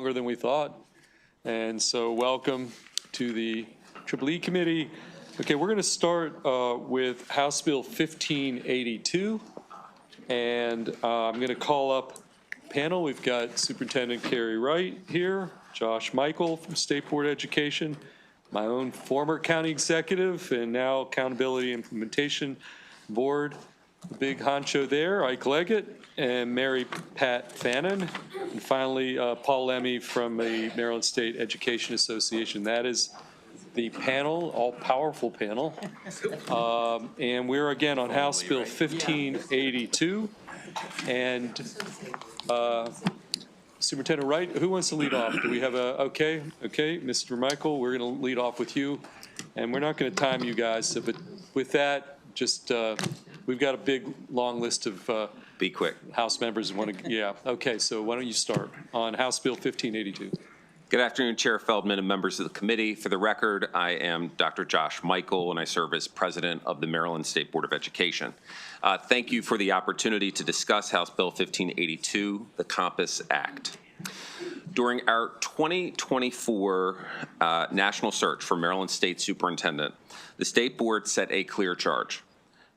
longer than we thought. And so welcome to the EEE Committee. Okay, we're going to start with House Bill 1582. And I'm going to call up panel. We've got Superintendent Carrie Wright here, Josh Michael from State Board of Education, my own former county executive and now Accountability Implementation Board, the big honcho there, Ike Leggett, and Mary Pat Fannin, and finally Paul Lemmy from the Maryland State Education Association. That is the panel, all-powerful panel. And we're again on House Bill 1582. And Superintendent Wright, who wants to lead off? Do we have okay, Mr. Michael, we're going to lead off with you. And we're not going to time you guys, so, but with that, just we've got a big, long list of be quick. House members who want to, yeah. Okay, so why don't you start on House Bill 1582. Good afternoon, Chair Feldman and members of the committee. For the record, I am Dr. Josh Michael, and I serve as president of the Maryland State Board of Education. Thank you for the opportunity to discuss House Bill 1582, the Compass Act. During our 2024 national search for Maryland State Superintendent, the State Board set a clear charge: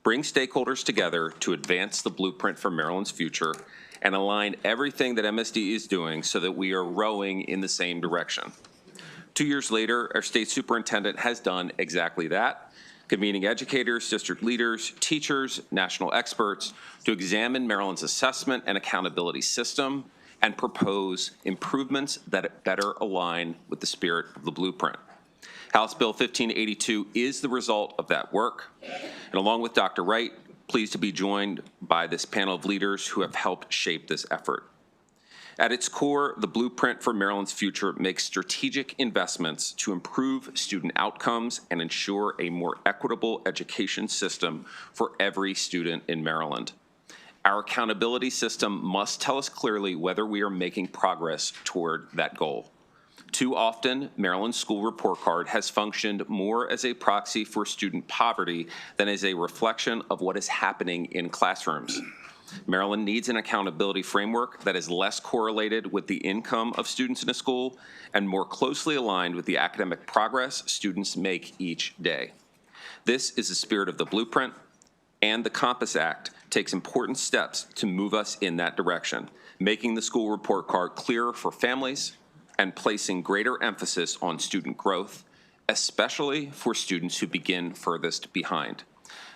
bring stakeholders together to advance the blueprint for Maryland's future and align everything that MSD is doing so that we are rowing in the same direction. 2 years later, our state superintendent has done exactly that, convening educators, district leaders, teachers, national experts to examine Maryland's assessment and accountability system and propose improvements that better align with the spirit of the blueprint. House Bill 1582 is the result of that work, and along with Dr. Wright, pleased to be joined by this panel of leaders who have helped shape this effort. At its core, the blueprint for Maryland's future makes strategic investments to improve student outcomes and ensure a more equitable education system for every student in Maryland. Our accountability system must tell us clearly whether we are making progress toward that goal. Too often, Maryland's school report card has functioned more as a proxy for student poverty than as a reflection of what is happening in classrooms. Maryland needs an accountability framework that is less correlated with the income of students in a school and more closely aligned with the academic progress students make each day. This is the spirit of the blueprint, and the Compass Act takes important steps to move us in that direction, making the school report card clearer for families and placing greater emphasis on student growth, especially for students who begin furthest behind.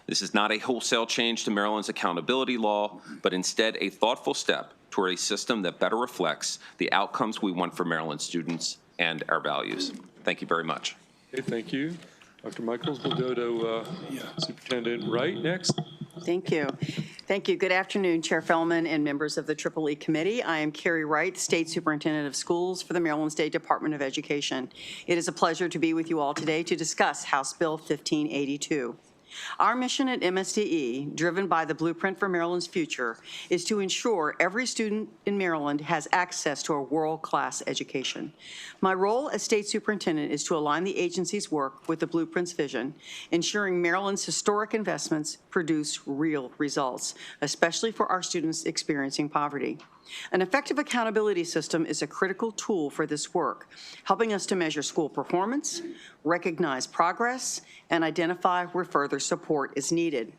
This is not a wholesale change to Maryland's accountability law, but instead a thoughtful step toward a system that better reflects the outcomes we want for Maryland students and our values. Thank you very much. Okay, thank you. Dr. Michaels, we'll go to Superintendent Wright next. Thank you. Thank you. Good afternoon, Chair Feldman and members of the EEE Committee. I am Carrie Wright, State Superintendent of Schools for the Maryland State Department of Education. It is a pleasure to be with you all today to discuss House Bill 1582. Our mission at MSDE, driven by the Blueprint for Maryland's Future, is to ensure every student in Maryland has access to a world-class education. My role as state superintendent is to align the agency's work with the Blueprint's vision, ensuring Maryland's historic investments produce real results, especially for our students experiencing poverty. An effective accountability system is a critical tool for this work, helping us to measure school performance, recognize progress, and identify where further support is needed.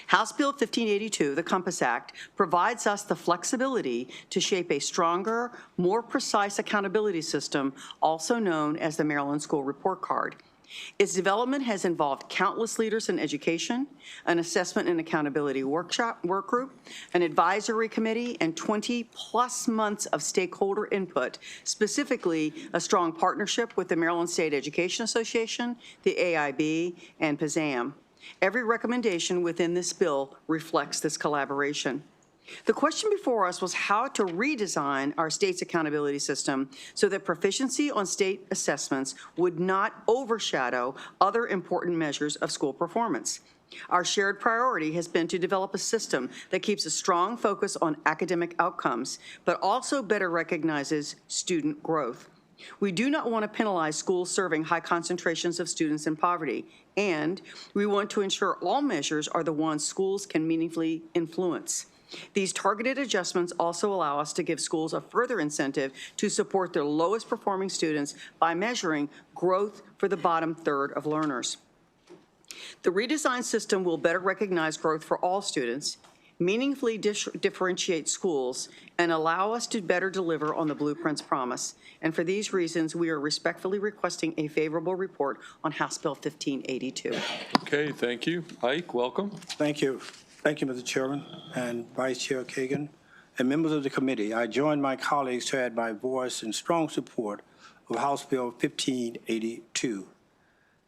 House Bill 1582, the Compass Act, provides us the flexibility to shape a stronger, more precise accountability system, also known as the Maryland School Report Card. Its development has involved countless leaders in education, an assessment and accountability work group, an advisory committee, and 20+ months of stakeholder input, specifically a strong partnership with the Maryland State Education Association, the AIB, and PZAM. Every recommendation within this bill reflects this collaboration. The question before us was how to redesign our state's accountability system so that proficiency on state assessments would not overshadow other important measures of school performance. Our shared priority has been to develop a system that keeps a strong focus on academic outcomes, but also better recognizes student growth. We do not want to penalize schools serving high concentrations of students in poverty, and we want to ensure all measures are the ones schools can meaningfully influence. These targeted adjustments also allow us to give schools a further incentive to support their lowest performing students by measuring growth for the bottom third of learners. The redesigned system will better recognize growth for all students, meaningfully differentiate schools, and allow us to better deliver on the Blueprint's promise. And for these reasons, we are respectfully requesting a favorable report on House Bill 1582. Okay, thank you. Ike, welcome. Thank you. Thank you, Mr. Chairman and Vice Chair Kagan and members of the committee. I join my colleagues to add my voice in strong support of House Bill 1582.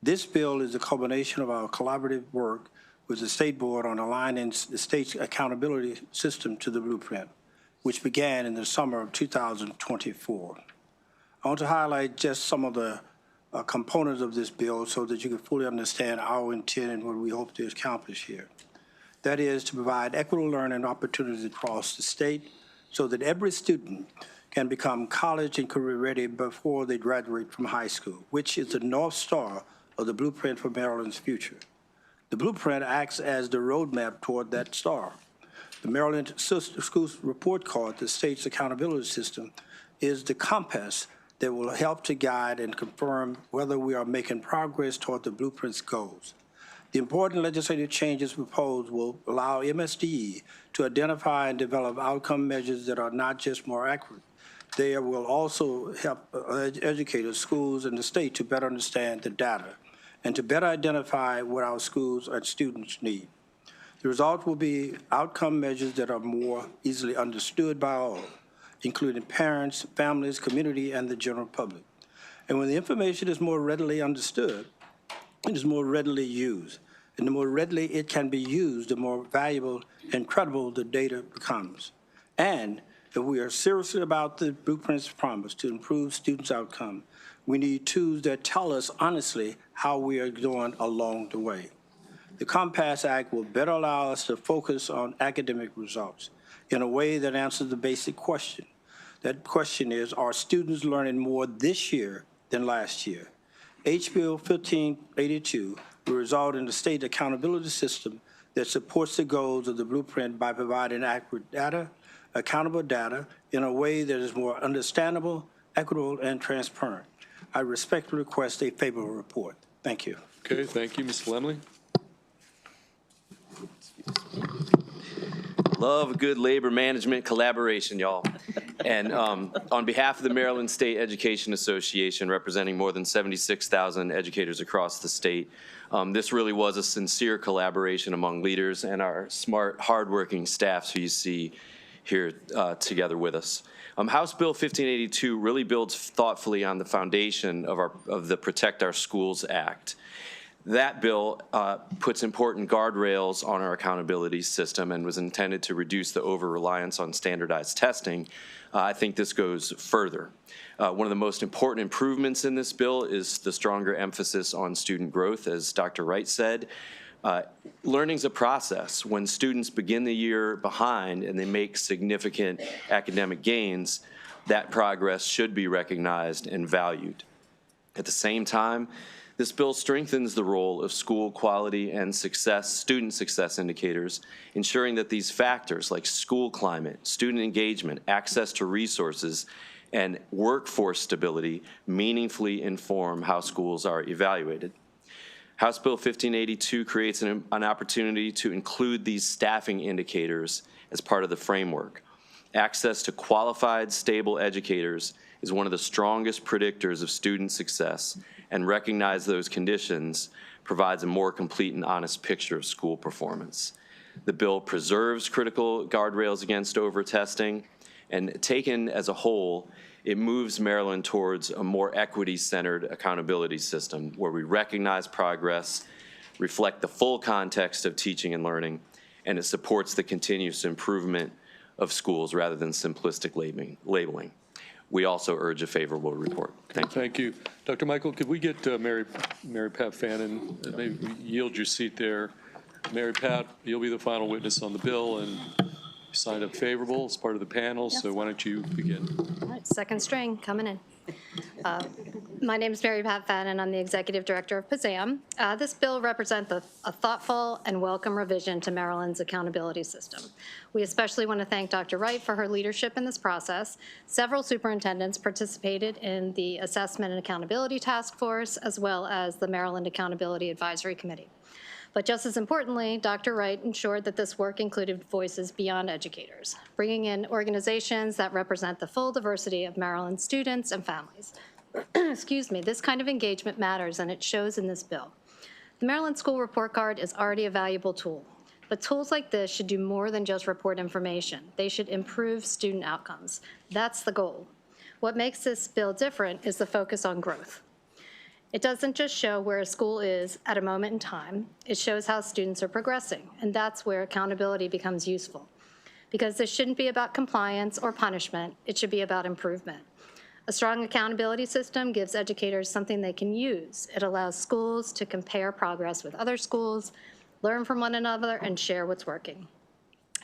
This bill is a culmination of our collaborative work with the State Board on aligning the state's accountability system to the Blueprint, which began in the summer of 2024. I want to highlight just some of the components of this bill so that you can fully understand our intent and what we hope to accomplish here. That is to provide equitable learning opportunities across the state so that every student can become college and career ready before they graduate from high school, which is the North Star of the Blueprint for Maryland's future. The Blueprint acts as the roadmap toward that star. The Maryland Schools Report Card, the state's accountability system, is the compass that will help to guide and confirm whether we are making progress toward the Blueprint's goals. The important legislative changes proposed will allow MSDE to identify and develop outcome measures that are not just more accurate. They will also help educators, schools, and the state to better understand the data and to better identify what our schools and students need. The result will be outcome measures that are more easily understood by all, including parents, families, community, and the general public. And when the information is more readily understood, it is more readily used. And the more readily it can be used, the more valuable and credible the data becomes. And if we are serious about the Blueprint's promise to improve students' outcome, we need tools that tell us honestly how we are doing along the way. The Compass Act will better allow us to focus on academic results in a way that answers the basic question. That question is, are students learning more this year than last year? Bill 1582 will result in a state accountability system that supports the goals of the Blueprint by providing accurate data, accountable data, in a way that is more understandable, equitable, and transparent. I respectfully request a favorable report. Thank you. Okay, thank you, Ms. Lemley. Love good labor management collaboration, y'all. And on behalf of the Maryland State Education Association, representing more than 76,000 educators across the state, this really was a sincere collaboration among leaders and our smart, hardworking staffs who you see here together with us. House Bill 1582 really builds thoughtfully on the foundation of the Protect Our Schools Act. That bill puts important guardrails on our accountability system and was intended to reduce the over-reliance on standardized testing. I think this goes further. One of the most important improvements in this bill is the stronger emphasis on student growth, as Dr. Wright said. Learning's a process. When students begin the year behind and they make significant academic gains, that progress should be recognized and valued. At the same time, this bill strengthens the role of school quality and success, student success indicators, ensuring that these factors like school climate, student engagement, access to resources, and workforce stability meaningfully inform how schools are evaluated. House Bill 1582 creates an opportunity to include these staffing indicators as part of the framework. Access to qualified, stable educators is one of the strongest predictors of student success, and recognize those conditions provides a more complete and honest picture of school performance. The bill preserves critical guardrails against over-testing, and taken as a whole, it moves Maryland towards a more equity-centered accountability system where we recognize progress, reflect the full context of teaching and learning, and it supports the continuous improvement of schools rather than simplistic labeling. We also urge a favorable report. Thank you. Thank you. Dr. Michael, could we get Mary Pat Fannin, maybe yield your seat there. Mary Pat, you'll be the final witness on the bill, and you signed up favorable as part of the panel, so why don't you begin? All right, second string coming in. My name is Mary Pat Fadden. I'm the Executive Director of PASAM. This bill represents a thoughtful and welcome revision to Maryland's accountability system. We especially want to thank Dr. Wright for her leadership in this process. Several superintendents participated in the Assessment and Accountability Task Force, as well as the Maryland Accountability Advisory Committee. But just as importantly, Dr. Wright ensured that this work included voices beyond educators, bringing in organizations that represent the full diversity of Maryland students and families. Excuse me, this kind of engagement matters, and it shows in this bill. The Maryland School Report Card is already a valuable tool, but tools like this should do more than just report information. They should improve student outcomes. That's the goal. What makes this bill different is the focus on growth. It doesn't just show where a school is at a moment in time, it shows how students are progressing, and that's where accountability becomes useful. Because this shouldn't be about compliance or punishment, it should be about improvement. A strong accountability system gives educators something they can use. It allows schools to compare progress with other schools, learn from one another, and share what's working.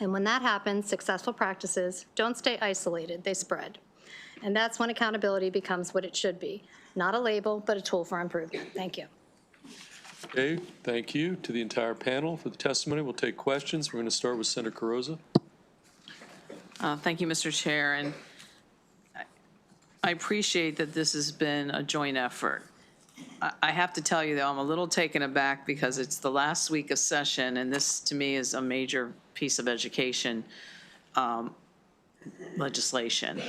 And when that happens, successful practices don't stay isolated, they spread. And that's when accountability becomes what it should be. Not a label, but a tool for improvement. Thank you. Okay, thank you to the entire panel for the testimony. We'll take questions. We're going to start with Senator Carrozza. Thank you, Mr. Chair, and I appreciate that this has been a joint effort. I have to tell you, though, I'm a little taken aback because it's the last week of session, and this, to me, is a major piece of education legislation.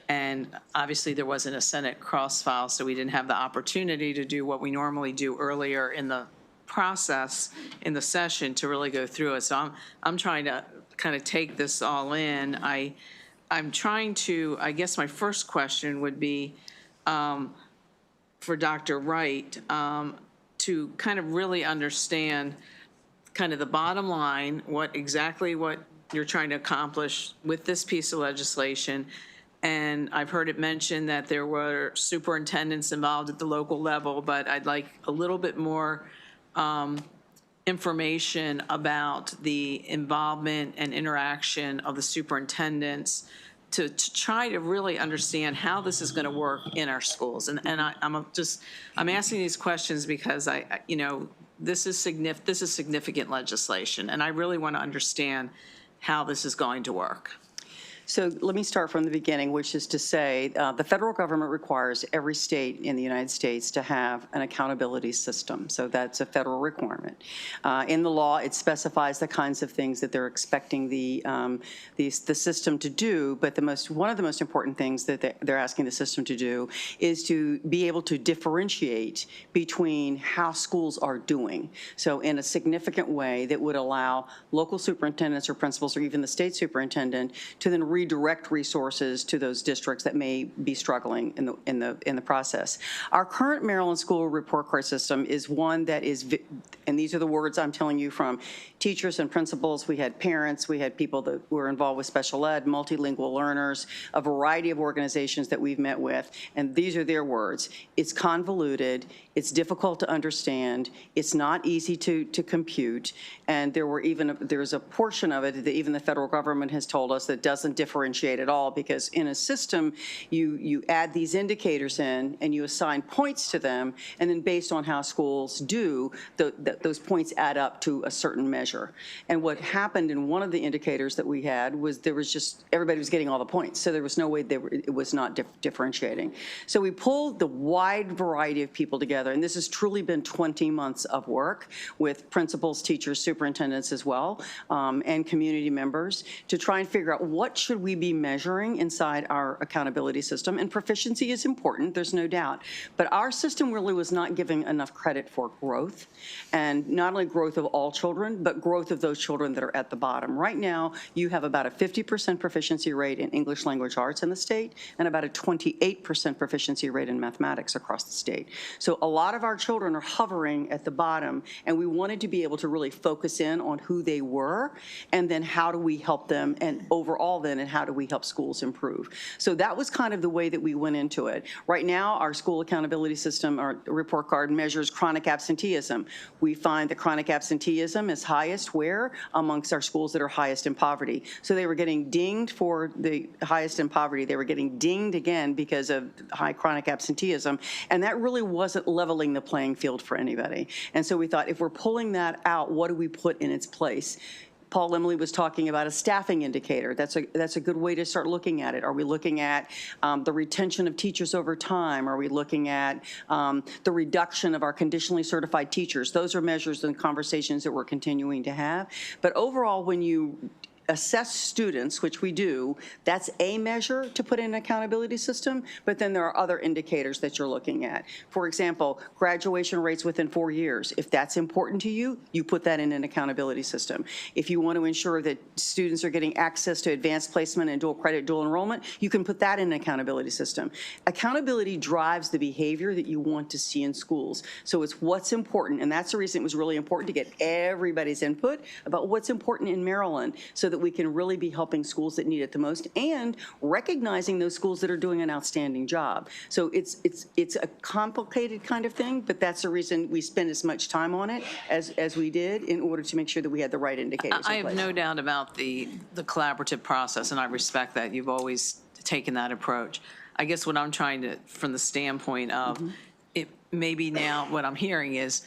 And obviously, there wasn't a Senate cross-file, so we didn't have the opportunity to do what we normally do earlier in the process in the session to really go through it. So I'm trying to kind of take this all in. I'm trying to, I guess my first question would be for Dr. Wright to kind of really understand kind of the bottom line, what you're trying to accomplish with this piece of legislation. And I've heard it mentioned that there were superintendents involved at the local level, but I'd like a little bit more information about the involvement and interaction of the superintendents to try to really understand how this is going to work in our schools. And I'm asking these questions because this is significant legislation, and I really want to understand how this is going to work. So let me start from the beginning, which is to say the federal government requires every state in the United States to have an accountability system. So that's a federal requirement. In the law, it specifies the kinds of things that they're expecting the system to do. But one of the most important things that they're asking the system to do is to be able to differentiate between how schools are doing. So in a significant way that would allow local superintendents or principals or even the state superintendent to then redirect resources to those districts that may be struggling in the process. Our current Maryland School Report Card system is one that is, and these are the words I'm telling you from teachers and principals. We had parents, we had people that were involved with special ed, multilingual learners, a variety of organizations that we've met with, and these are their words. It's convoluted, it's difficult to understand, it's not easy to compute, and there's a portion of it that even the federal government has told us that doesn't differentiate at all, because in a system, you add these indicators in and you assign points to them, and then based on how schools do, those points add up to a certain measure. And what happened in one of the indicators that we had was everybody was getting all the points, so there was no way it was not differentiating. So we pulled the wide variety of people together, and this has truly been 20 months of work with principals, teachers, superintendents as well, and community members to try and figure out what should we be measuring inside our accountability system. And proficiency is important, there's no doubt. But our system really was not giving enough credit for growth, and not only growth of all children, but growth of those children that are at the bottom. Right now, you have about a 50% proficiency rate in English language arts in the state, and about a 28% proficiency rate in mathematics across the state. So a lot of our children are hovering at the bottom, and we wanted to be able to really focus in on who they were, and then how do we help them, and overall then then how do we help schools improve? So that was kind of the way that we went into it. Right now, our school accountability system, our report card measures chronic absenteeism. We find that chronic absenteeism is highest where? Amongst our schools that are highest in poverty. So they were getting dinged for the highest in poverty. They were getting dinged again because of high chronic absenteeism. And that really wasn't leveling the playing field for anybody. And so we thought, if we're pulling that out, what do we put in its place? Paul Emily was talking about a staffing indicator. That's a good way to start looking at it. Are we looking at the retention of teachers over time? Are we looking at the reduction of our conditionally certified teachers? Those are measures and conversations that we're continuing to have. But overall, when you assess students, which we do, that's a measure to put in an accountability system, but then there are other indicators that you're looking at. For example, graduation rates within 4 years. If that's important to you, you put that in an accountability system. If you want to ensure that students are getting access to advanced placement and dual credit, dual enrollment, you can put that in an accountability system. Accountability drives the behavior that you want to see in schools. So it's what's important, and that's the reason it was really important to get everybody's input about what's important in Maryland, so that we can really be helping schools that need it the most and recognizing those schools that are doing an outstanding job. So it's a complicated kind of thing, but that's the reason we spend as much time on it as we did, in order to make sure that we had the right indicators in place. I have no doubt about the collaborative process, and I respect that. You've always taken that approach. I guess what I'm trying to, from the standpoint of, it maybe now what I'm hearing is,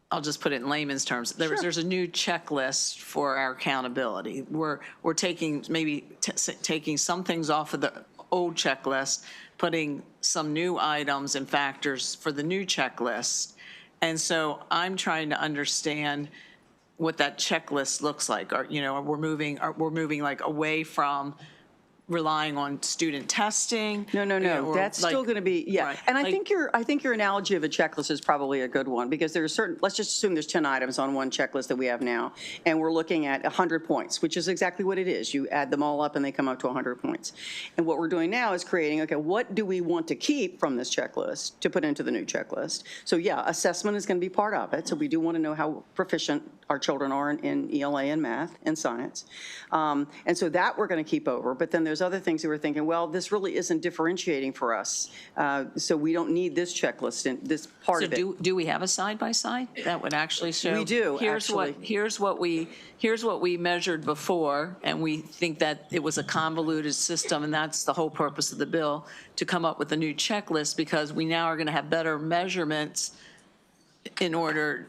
I'll just put it in layman's terms. There's a new checklist for our accountability. We're taking taking some things off of the old checklist, putting some new items and factors for the new checklist. And so I'm trying to understand what that checklist looks like. We're moving like away from relying on student testing. No. That's still going to be, yeah. Right. And I think your analogy of a checklist is probably a good one, because there are certain, let's just assume there's 10 items on one checklist that we have now, and we're looking at 100 points, which is exactly what it is. You add them all up and they come up to 100 points. And what we're doing now is creating, okay, what do we want to keep from this checklist to put into the new checklist? So yeah, assessment is going to be part of it. So we do want to know how proficient our children are in ELA and math and science. And so that we're going to keep over. But then there's other things that we're thinking, well, this really isn't differentiating for us. So we don't need this checklist and this part of it. So do we have a side-by-side that would actually show? We do, Here's what we measured before, and we think that it was a convoluted system, and that's the whole purpose of the bill, to come up with a new checklist, because we now are going to have better measurements in order.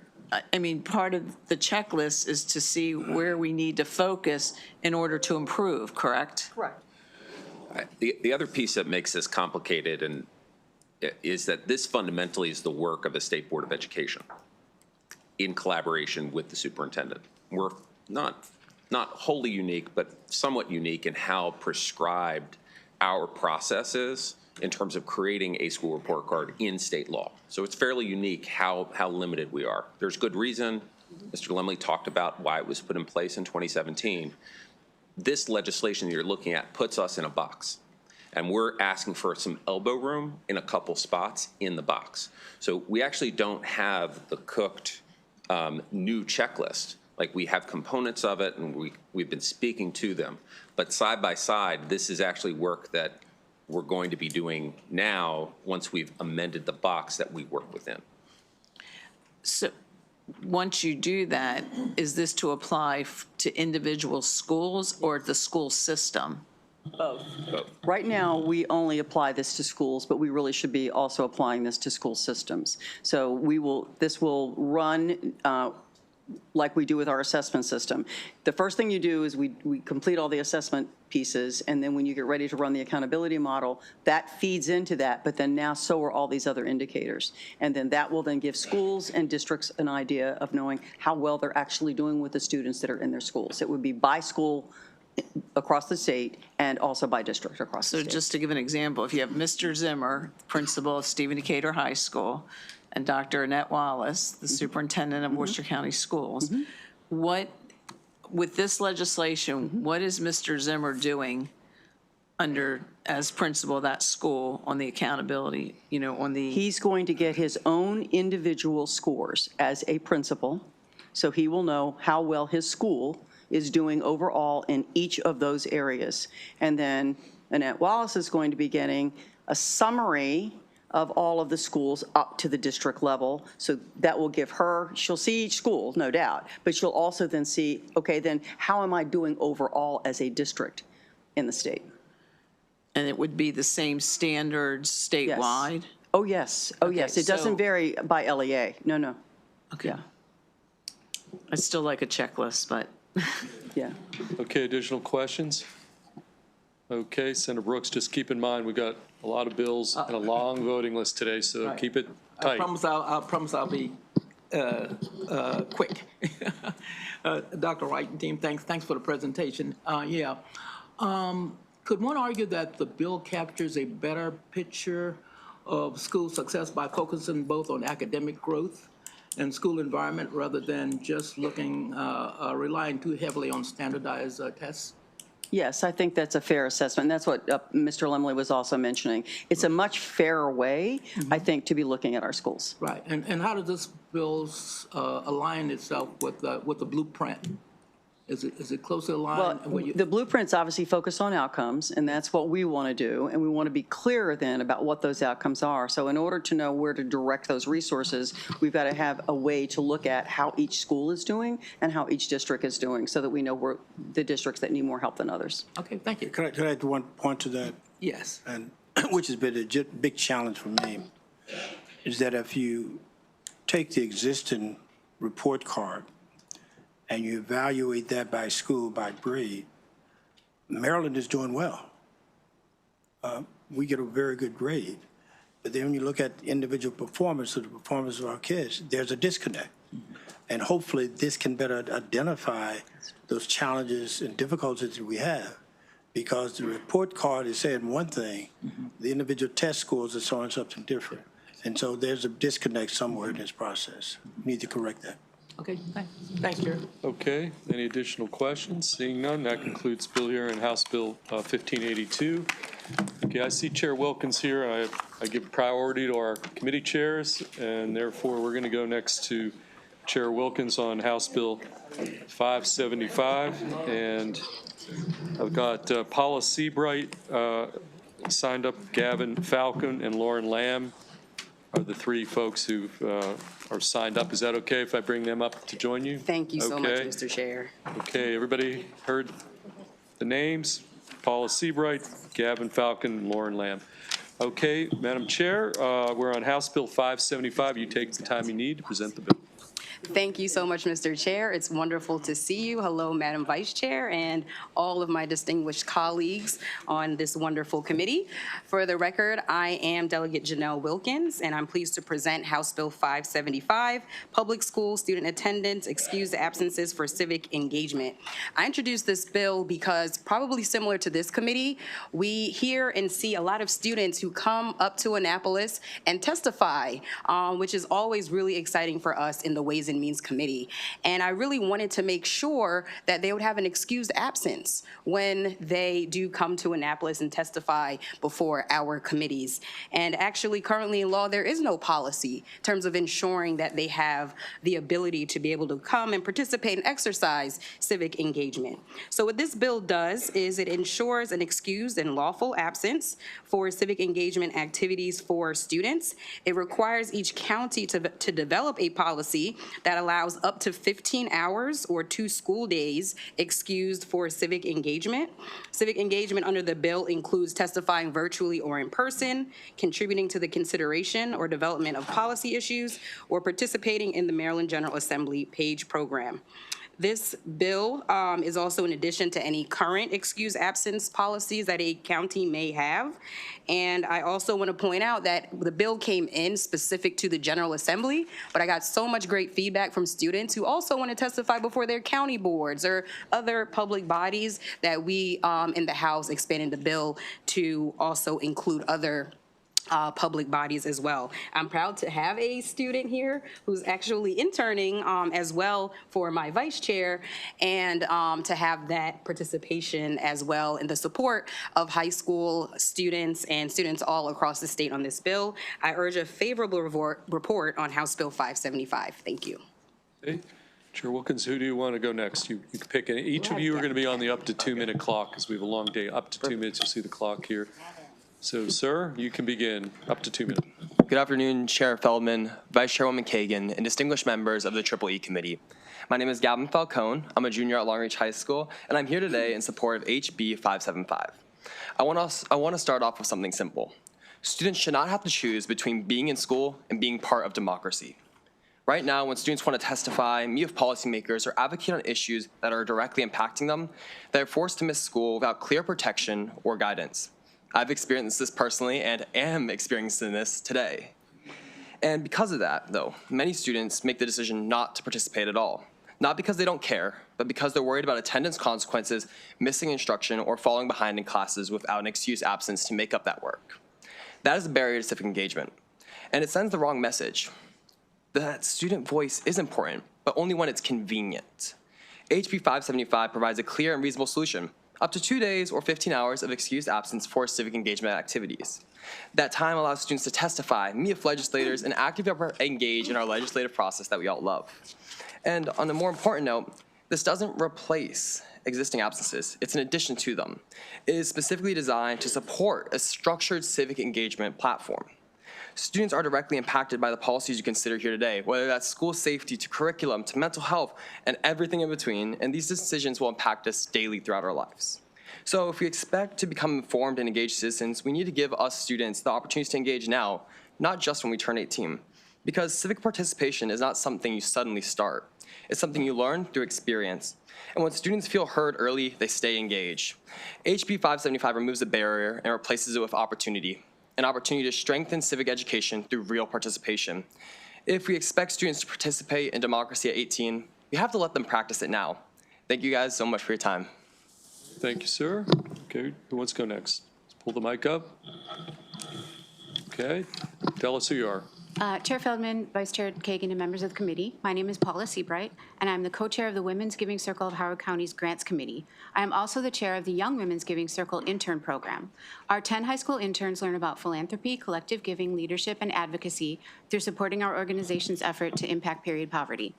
I mean, part of the checklist is to see where we need to focus in order to improve, correct? Correct. The other piece that makes this complicated is that this fundamentally is the work of the State Board of Education in collaboration with the superintendent. We're not wholly unique, but somewhat unique in how prescribed our process is in terms of creating a school report card in state law. So it's fairly unique how limited we are. There's good reason. Mr. Lemley talked about why it was put in place in 2017. This legislation that you're looking at puts us in a box, and we're asking for some elbow room in a couple spots in the box. So we actually don't have the cooked new checklist. Like, we have components of it, and we've been speaking to them. But side by side, this is actually work that we're going to be doing now once we've amended the box that we work within. So once you do that, is this to apply to individual schools or the school system? Both. Right now, we only apply this to schools, but we really should be also applying this to school systems. So this will run like we do with our assessment system. The first thing you do is we complete all the assessment pieces, and then when you get ready to run the accountability model, that feeds into that, but then now so are all these other indicators. And then that will then give schools and districts an idea of knowing how well they're actually doing with the students that are in their schools. It would be by school across the state and also by district across the state. So just to give an example, if you have Mr. Zimmer, principal of Stephen Decatur High School, and Dr. Annette Wallace, the superintendent of Worcester County Schools, with this legislation, what is Mr. Zimmer doing as principal of that school on the accountability, He's going to get his own individual scores as a principal, so he will know how well his school is doing overall in each of those areas. And then Annette Wallace is going to be getting a summary of all of the schools up to the district level. So that will give her, she'll see each school, no doubt, but she'll also then see, okay, then how am I doing overall as a district in the state? And it would be the same standards Yes. statewide? Oh, yes. Oh, yes. It doesn't so- vary by LEA. No, no. Okay. Yeah. I'd still like a checklist, but Yeah. Okay, additional questions? Okay, Senator Brooks, just keep in mind, we've got a lot of bills and a long voting list today, so Right. keep it I tight. promise I'll be quick. Dr. Wright and team, thanks for the presentation. Could one argue that the bill captures a better picture of school success by focusing both on academic growth and school environment rather than just relying too heavily on standardized tests? Yes, I think that's a fair assessment. That's what Mr. Lemley was also mentioning. It's a much fairer way, I think, to be looking at our schools. Right, and how does this bill align itself with the blueprint? Is it closely aligned? Well, the blueprints obviously focus on outcomes, and that's what we want to do, and we want to be clearer then about what those outcomes are. So in order to know where to direct those resources, we've got to have a way to look at how each school is doing and how each district is doing, so that we know where the districts that need more help than others. Okay, thank you. Could I add one point to that? Yes. And which has been a big challenge for me, is that if you take the existing report card and you evaluate that by school, by grade, Maryland is doing well. We get a very good grade. But then when you look at individual performance of the performance of our kids, there's a disconnect. And hopefully this can better identify those challenges and difficulties that we have. Because the report card is saying one thing, the individual test scores are showing something different. And so there's a disconnect somewhere in this process. We need to correct that. Okay, thanks, Chair. Okay, any additional questions? Seeing none, that concludes Bill hearing House Bill 1582. Okay, I see Chair Wilkins here. I give priority to our committee chairs, and therefore we're going to go next to Chair Wilkins on House Bill 575. And I've got Paula Seabright signed up, Gavin Falcon, and Lauren Lamb are the three folks who are signed up. Is that okay if I bring them up to join you? Thank you so much, Okay. Mr. Chair. Okay, everybody heard the names? Paula Seabright, Gavin Falcon, and Lauren Lamb. Okay, Madam Chair, we're on House Bill 575. You take the time you need to present the bill. Thank you so much, Mr. Chair. It's wonderful to see you. Hello, Madam Vice Chair, and all of my distinguished colleagues on this wonderful committee. For the record, I am Delegate Janelle Wilkins, and I'm pleased to present House Bill 575, Public School Student Attendance, Excused Absences for Civic Engagement. I introduced this bill because, probably similar to this committee, we hear and see a lot of students who come up to Annapolis and testify, which is always really exciting for us in the Ways and Means Committee. And I really wanted to make sure that they would have an excused absence when they do come to Annapolis and testify before our committees. And actually, currently in law, there is no policy in terms of ensuring that they have the ability to be able to come and participate and exercise civic engagement. So what this bill does is it ensures an excused and lawful absence for civic engagement activities for students. It requires each county to develop a policy that allows up to 15 hours or 2 school days excused for civic engagement. Civic engagement under the bill includes testifying virtually or in person, contributing to the consideration or development of policy issues, or participating in the Maryland General Assembly PAGE program. This bill is also in addition to any current excused absence policies that a county may have. And I also want to point out that the bill came in specific to the General Assembly, but I got so much great feedback from students who also want to testify before their county boards or other public bodies that we in the House expanded the bill to also include other public bodies as well. I'm proud to have a student here who's actually interning as well for my vice chair, and to have that participation as well in the support of high school students and students all across the state on this bill. I urge a favorable report on House Bill 575. Thank you. Okay. Chair Wilkins, who do you want to go next? You can pick any. Each of you are going to be on the up to 2-minute clock because we have a long day. Up to 2 minutes, you'll see the clock here. So, sir, you can begin. Up to 2 minutes. Good afternoon, Chair Feldman, Vice Chairwoman Kagan, and distinguished members of the EEE Committee. My name is Gavin Falcone. I'm a junior at Long Reach High School, and I'm here today in support of HB 575. I want to start off with something simple. Students should not have to choose between being in school and being part of democracy. Right now, when students want to testify, meet with policymakers, or advocate on issues that are directly impacting them, they're forced to miss school without clear protection or guidance. I've experienced this personally and am experiencing this today. And because of that, though, many students make the decision not to participate at all. Not because they don't care, but because they're worried about attendance consequences, missing instruction, or falling behind in classes without an excused absence to make up that work. That is a barrier to civic engagement, and it sends the wrong message. That student voice is important, but only when it's convenient. HB 575 provides a clear and reasonable solution, up to 2 days or 15 hours of excused absence for civic engagement activities. That time allows students to testify, meet with legislators, and actively engage in our legislative process that we all love. And on a more important note, this doesn't replace existing absences. It's an addition to them. It is specifically designed to support a structured civic engagement platform. Students are directly impacted by the policies you consider here today, whether that's school safety to curriculum to mental health and everything in between, and these decisions will impact us daily throughout our lives. So if we expect to become informed and engaged citizens, we need to give us students the opportunities to engage now, not just when we turn 18. Because civic participation is not something you suddenly start. It's something you learn through experience. And when students feel heard early, they stay engaged. HB 575 removes the barrier and replaces it with opportunity. An opportunity to strengthen civic education through real participation. If we expect students to participate in democracy at 18, we have to let them practice it now. Thank you guys so much for your time. Thank you, sir. Okay, who wants to go next? Let's pull the mic up. Okay, tell us who you are. Chair Feldman, Vice Chair Kagan, and members of the committee, my name is Paula Seabright, and I'm the co-chair of the Women's Giving Circle of Howard County's Grants Committee. I am also the chair of the Young Women's Giving Circle intern program. Our 10 high school interns learn about philanthropy, collective giving, leadership, and advocacy through supporting our organization's effort to impact period poverty.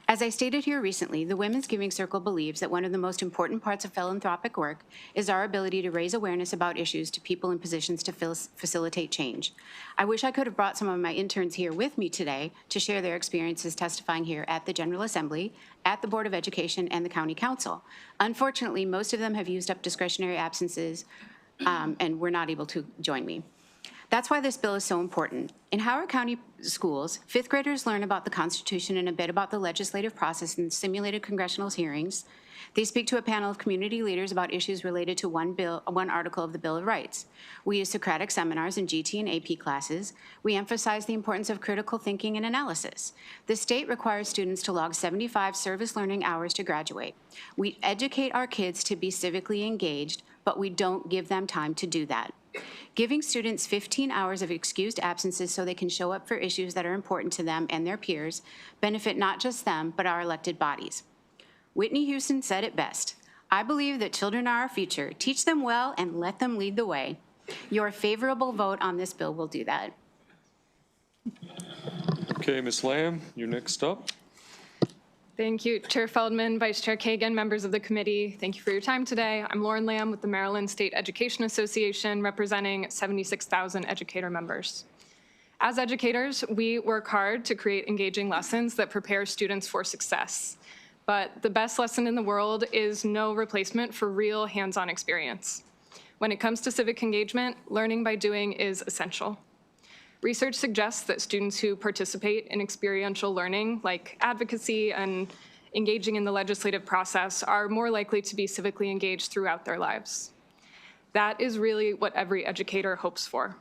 As I stated here recently, the Women's Giving Circle believes that one of the most important parts of philanthropic work is our ability to raise awareness about issues to people in positions to facilitate change. I wish I could have brought some of my interns here with me today to share their experiences testifying here at the General Assembly, at the Board of Education, and the County Council. Unfortunately, most of them have used up discretionary absences and were not able to join me. That's why this bill is so important. In Howard County schools, fifth graders learn about the Constitution and a bit about the legislative process in simulated congressional hearings. They speak to a panel of community leaders about issues related to one article of the Bill of Rights. We use Socratic seminars in GT and AP classes. We emphasize the importance of critical thinking and analysis. The state requires students to log 75 service learning hours to graduate. We educate our kids to be civically engaged, but we don't give them time to do that. Giving students 15 hours of excused absences so they can show up for issues that are important to them and their peers benefit not just them, but our elected bodies. Whitney Houston said it best. I believe that children are our future. Teach them well and let them lead the way. Your favorable vote on this bill will do that. Okay, Ms. Lamb, you're next up. Thank you, Chair Feldman, Vice Chair Kagan, members of the committee. Thank you for your time today. I'm Lauren Lamb with the Maryland State Education Association, representing 76,000 educator members. As educators, we work hard to create engaging lessons that prepare students for success. But the best lesson in the world is no replacement for real hands-on experience. When it comes to civic engagement, learning by doing is essential. Research suggests that students who participate in experiential learning, like advocacy and engaging in the legislative process, are more likely to be civically engaged throughout their lives. That is really what every educator hopes for,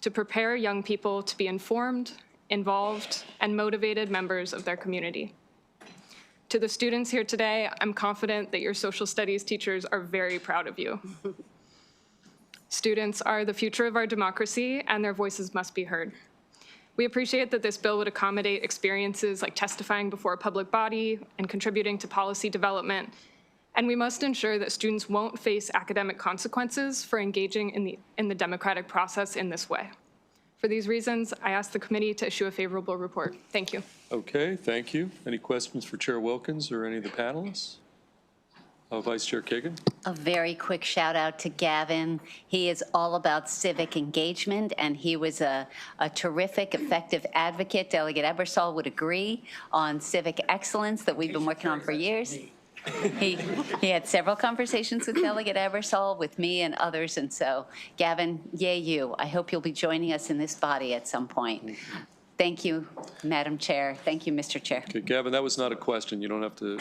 to prepare young people to be informed, involved, and motivated members of their community. To the students here today, I'm confident that your social studies teachers are very proud of you. Students are the future of our democracy, and their voices must be heard. We appreciate that this bill would accommodate experiences like testifying before a public body and contributing to policy development, and we must ensure that students won't face academic consequences for engaging in the democratic process in this way. For these reasons, I ask the committee to issue a favorable report. Thank you. Okay, thank you. Any questions for Chair Wilkins or any of the panelists? Vice Chair Kagan? A very quick shout out to Gavin. He is all about civic engagement, and he was a terrific, effective advocate. Delegate Ebersol would agree on civic excellence that we've been working on for years. He had several conversations with Delegate Ebersol, with me and others, and so, Gavin, yay you. I hope you'll be joining us in this body at some point. Thank you, Madam Chair. Thank you, Mr. Chair. Okay, Gavin, that was not a question. You don't have to.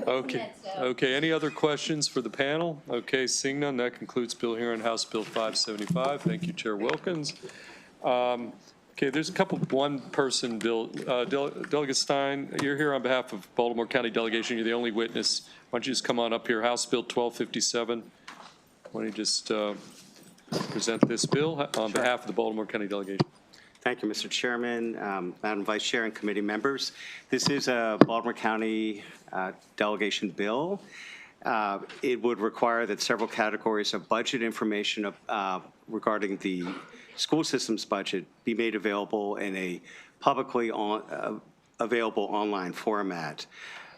Okay. Okay, any other questions for the panel? Okay, seeing none, that concludes bill here on House Bill 575. Thank you, Chair Wilkins. Okay, there's a couple one-person bill. Delegate Stein, you're here on behalf of Baltimore County Delegation. You're the only witness. Why don't you just come on up here? House Bill 1257. Why don't you just present this bill on behalf of the Baltimore County Delegation? Thank you, Mr. Chairman, Madam Vice Chair, and committee members. This is a Baltimore County delegation bill. It would require that several categories of budget information regarding the school system's budget be made available in a publicly available online format.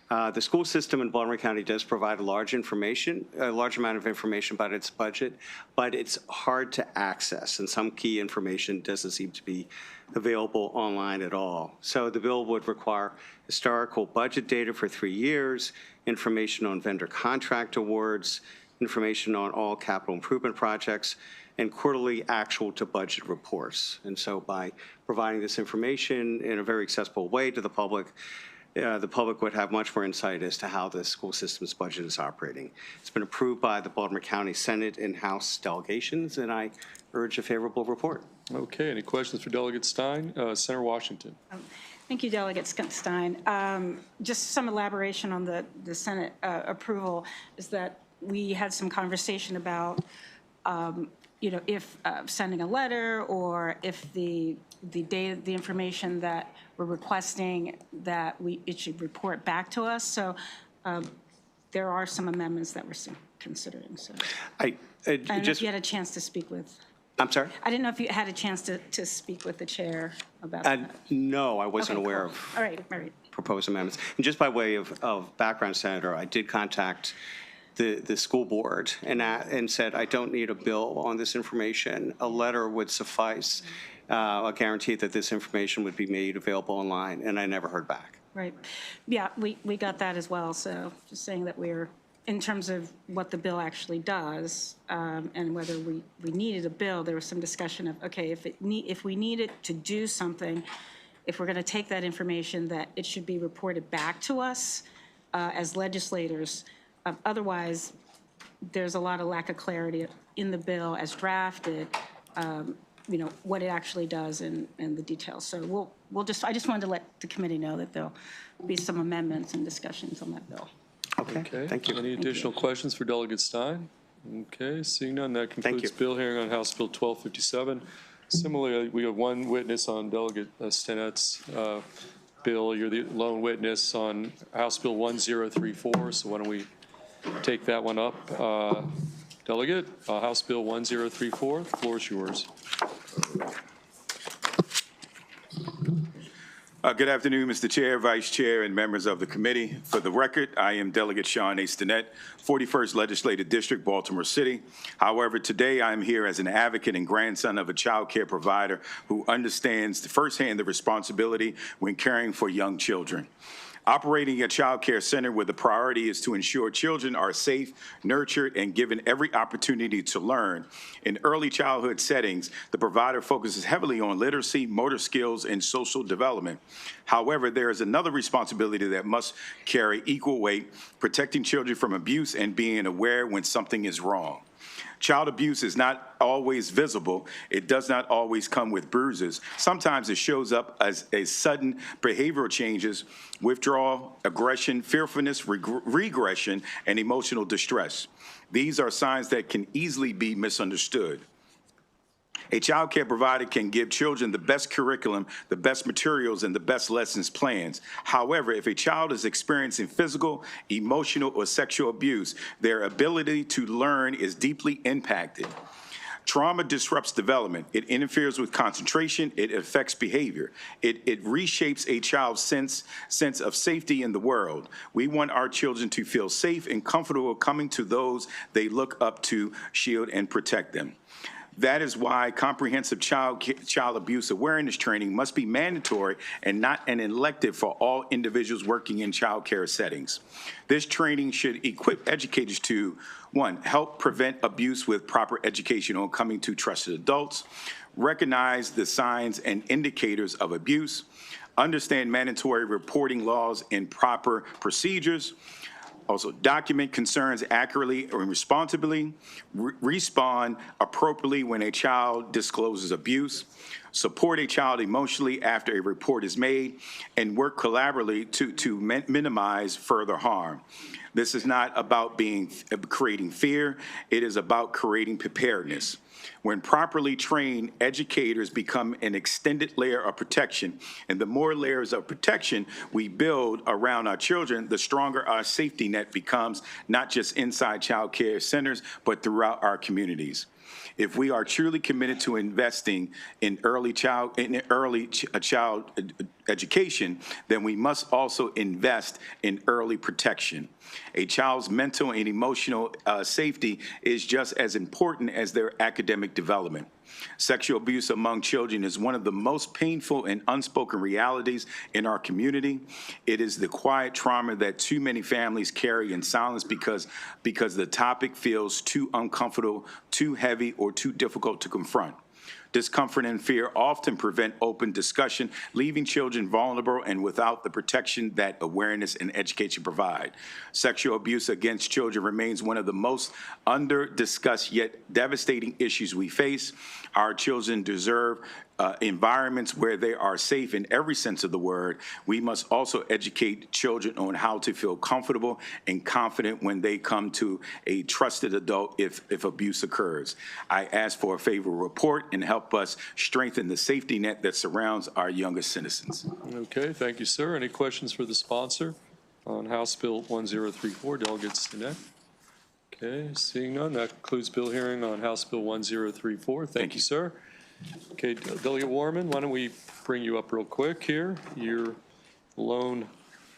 The school system in Baltimore County does provide a large amount of information about its budget, but it's hard to access, and some key information doesn't seem to be available online at all. So the bill would require historical budget data for 3 years, information on vendor contract awards, information on all capital improvement projects, and quarterly actual to budget reports. And so by providing this information in a very accessible way to the public would have much more insight as to how the school system's budget is operating. It's been approved by the Baltimore County Senate and House delegations, and I urge a favorable report. Okay, any questions for Delegate Stein? Senator Washington. Thank you, Delegate Stein. Just some elaboration on the Senate approval is that we had some conversation about if sending a letter, or if the data, the information that we're requesting, that it should report back to us. So there are some amendments that we're considering. So I don't know if you had a chance to speak with. I'm sorry? I didn't know if you had a chance to speak with the chair about that. No, I wasn't aware of All right. proposed amendments. And just by way of background, Senator, I did contact the school board and said, I don't need a bill on this information. A letter would suffice. A guarantee that this information would be made available online, and I never heard back. Right. Yeah, we got that as well. So just saying that we're, in terms of what the bill actually does, and whether we needed a bill, there was some discussion of, okay, if we needed to do something, if we're going to take that information, that it should be reported back to us as legislators. Otherwise, there's a lot of lack of clarity in the bill as drafted, what it actually does and the details. So I just wanted to let the committee know that there'll be some amendments and discussions on that bill. Okay, thank you. Any additional questions for Delegate Stein? Okay, seeing none, that concludes bill hearing on House Bill 1257. Similarly, we have one witness on Delegate Stennett's bill. You're the lone witness on House Bill 1034, so why don't we take that one up. Delegate, House Bill 1034, the floor is yours. Good afternoon, Mr. Chair, Vice Chair, and members of the committee. For the record, I am Delegate Sean A. Stinnett, 41st Legislative District, Baltimore City. However, today I am here as an advocate and grandson of a child care provider who understands firsthand the responsibility when caring for young children. Operating a child care center where the priority is to ensure children are safe, nurtured, and given every opportunity to learn. In early childhood settings, the provider focuses heavily on literacy, motor skills, and social development. However, there is another responsibility that must carry equal weight, protecting children from abuse and being aware when something is wrong. Child abuse is not always visible. It does not always come with bruises. Sometimes it shows up as a sudden behavioral changes, withdrawal, aggression, fearfulness, regression, and emotional distress. These are signs that can easily be misunderstood. A child care provider can give children the best curriculum, the best materials, and the best lessons plans. However, if a child is experiencing physical, emotional, or sexual abuse, their ability to learn is deeply impacted. Trauma disrupts development. It interferes with concentration. It affects behavior. It reshapes a child's sense of safety in the world. We want our children to feel safe and comfortable coming to those they look up to, shield, and protect them. That is why comprehensive child abuse awareness training must be mandatory and not an elective for all individuals working in child care settings. This training should equip educators to, 1, help prevent abuse with proper education on coming to trusted adults, recognize the signs and indicators of abuse, understand mandatory reporting laws and proper procedures, also document concerns accurately and responsibly, respond appropriately when a child discloses abuse, support a child emotionally after a report is made, and work collaboratively to minimize further harm. This is not about creating fear, it is about creating preparedness. When properly trained, educators become an extended layer of protection, and the more layers of protection we build around our children, the stronger our safety net becomes, not just inside child care centers, but throughout our communities. If we are truly committed to investing in early child education, then we must also invest in early protection. A child's mental and emotional safety is just as important as their academic development. Sexual abuse among children is one of the most painful and unspoken realities in our community. It is the quiet trauma that too many families carry in silence because the topic feels too uncomfortable, too heavy, or too difficult to confront. Discomfort and fear often prevent open discussion, leaving children vulnerable and without the protection that awareness and education provide. Sexual abuse against children remains one of the most under-discussed yet devastating issues we face. Our children deserve environments where they are safe in every sense of the word. We must also educate children on how to feel comfortable and confident when they come to a trusted adult if abuse occurs. I ask for a favorable report and help us strengthen the safety net that surrounds our youngest citizens. Okay, thank you, sir. Any questions for the sponsor on House Bill 1034, Delegate Stinnett? Okay, seeing none, that concludes bill hearing on House Bill 1034. Thank you, sir. Okay, Delegate Warman, why don't we bring you up real quick here? You're lone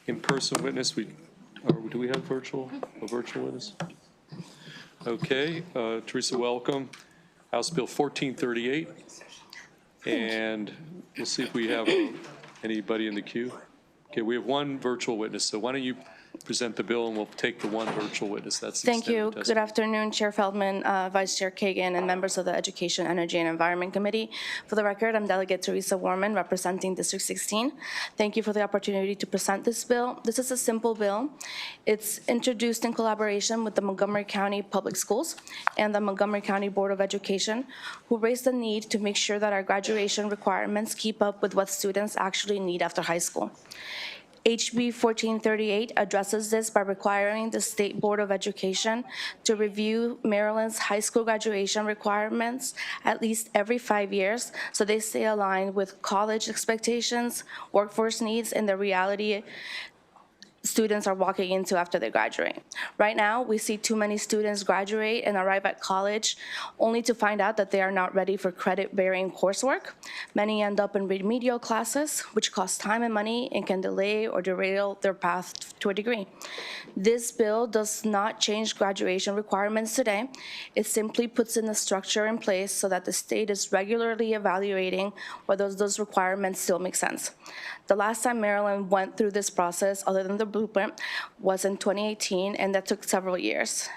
in-person witness. Do we have a virtual witness? Okay, Teresa, welcome. House Bill 1438. And we'll see if we have anybody in the queue. Okay, we have one virtual witness, so why don't you present the bill and we'll take the one virtual witness. That's the Thank you. extended Good afternoon, Chair Feldman, Vice Chair Kagan, and members of the Education, Energy, and Environment Committee. For the record, I'm Delegate Teresa Warman, representing District 16. Thank you for the opportunity to present this bill. This is a simple bill. It's introduced in collaboration with the Montgomery County Public Schools and the Montgomery County Board of Education, who raised the need to make sure that our graduation requirements keep up with what students actually need after high school. HB 1438 addresses this by requiring the State Board of Education to review Maryland's high school graduation requirements at least every 5 years so they stay aligned with college expectations, workforce needs, and the reality students are walking into after they graduate. Right now, we see too many students graduate and arrive at college only to find out that they are not ready for credit-bearing coursework. Many end up in remedial classes, which cost time and money and can delay or derail their path to a degree. This bill does not change graduation requirements today. It simply puts in a structure in place so that the state is regularly evaluating whether those requirements still make sense. The last time Maryland went through this process, other than the blueprint, was in 2018, and that took several years.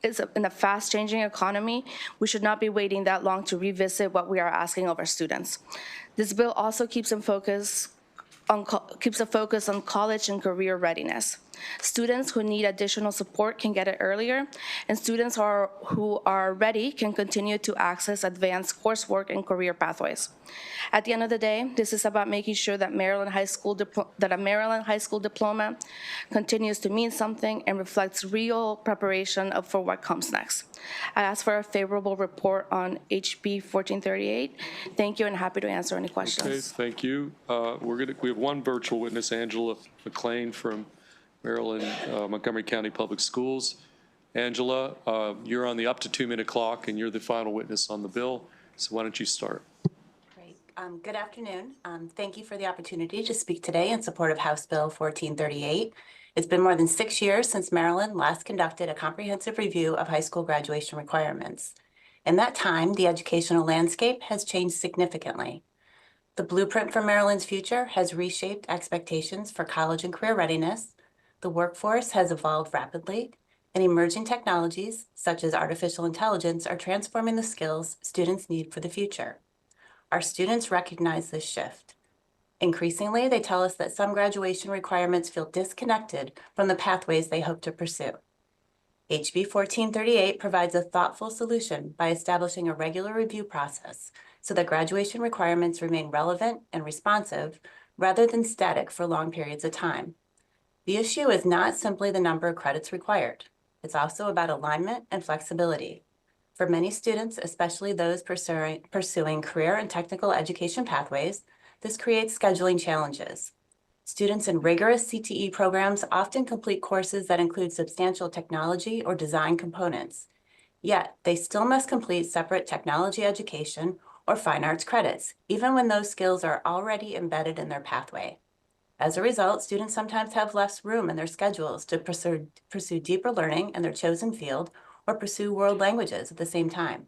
In a fast-changing economy, we should not be waiting that long to revisit what we are asking of our students. This bill also keeps a focus on college and career readiness. Students who need additional support can get it earlier, and students who are ready can continue to access advanced coursework and career pathways. At the end of the day, this is about making sure that a Maryland high school diploma continues to mean something and reflects real preparation for what comes next. I ask for a favorable report on HB 1438. Thank you, and happy to answer any questions. Okay, thank you. We have one virtual witness, Angela McLean from Maryland, Montgomery County Public Schools. Angela, you're on the up to 2-minute clock, and you're the final witness on the bill. So why don't you start? Great. Good afternoon. Thank you for the opportunity to speak today in support of House Bill 1438. It's been more than 6 years since Maryland last conducted a comprehensive review of high school graduation requirements. In that time, the educational landscape has changed significantly. The blueprint for Maryland's future has reshaped expectations for college and career readiness. The workforce has evolved rapidly, and emerging technologies, such as artificial intelligence, are transforming the skills students need for the future. Our students recognize this shift. Increasingly, they tell us that some graduation requirements feel disconnected from the pathways they hope to pursue. HB 1438 provides a thoughtful solution by establishing a regular review process so that graduation requirements remain relevant and responsive rather than static for long periods of time. The issue is not simply the number of credits required. It's also about alignment and flexibility. For many students, especially those pursuing career and technical education pathways, this creates scheduling challenges. Students in rigorous CTE programs often complete courses that include substantial technology or design components. Yet, they still must complete separate technology education or fine arts credits, even when those skills are already embedded in their pathway. As a result, students sometimes have less room in their schedules to pursue deeper learning in their chosen field or pursue world languages at the same time.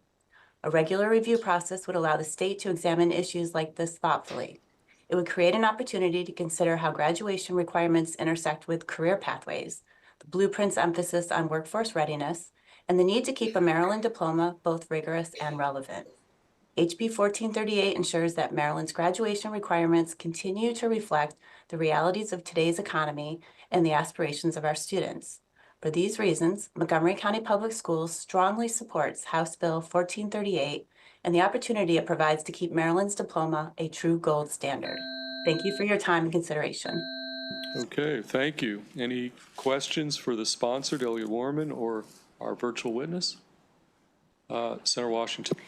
A regular review process would allow the state to examine issues like this thoughtfully. It would create an opportunity to consider how graduation requirements intersect with career pathways, the blueprint's emphasis on workforce readiness, and the need to keep a Maryland diploma both rigorous and relevant. HB 1438 ensures that Maryland's graduation requirements continue to reflect the realities of today's economy and the aspirations of our students. For these reasons, Montgomery County Public Schools strongly supports House Bill 1438 and the opportunity it provides to keep Maryland's diploma a true gold standard. Thank you for your time and consideration. Okay, thank you. Any questions for the sponsor, Delegate Warman, or our virtual witness? Senator Washington.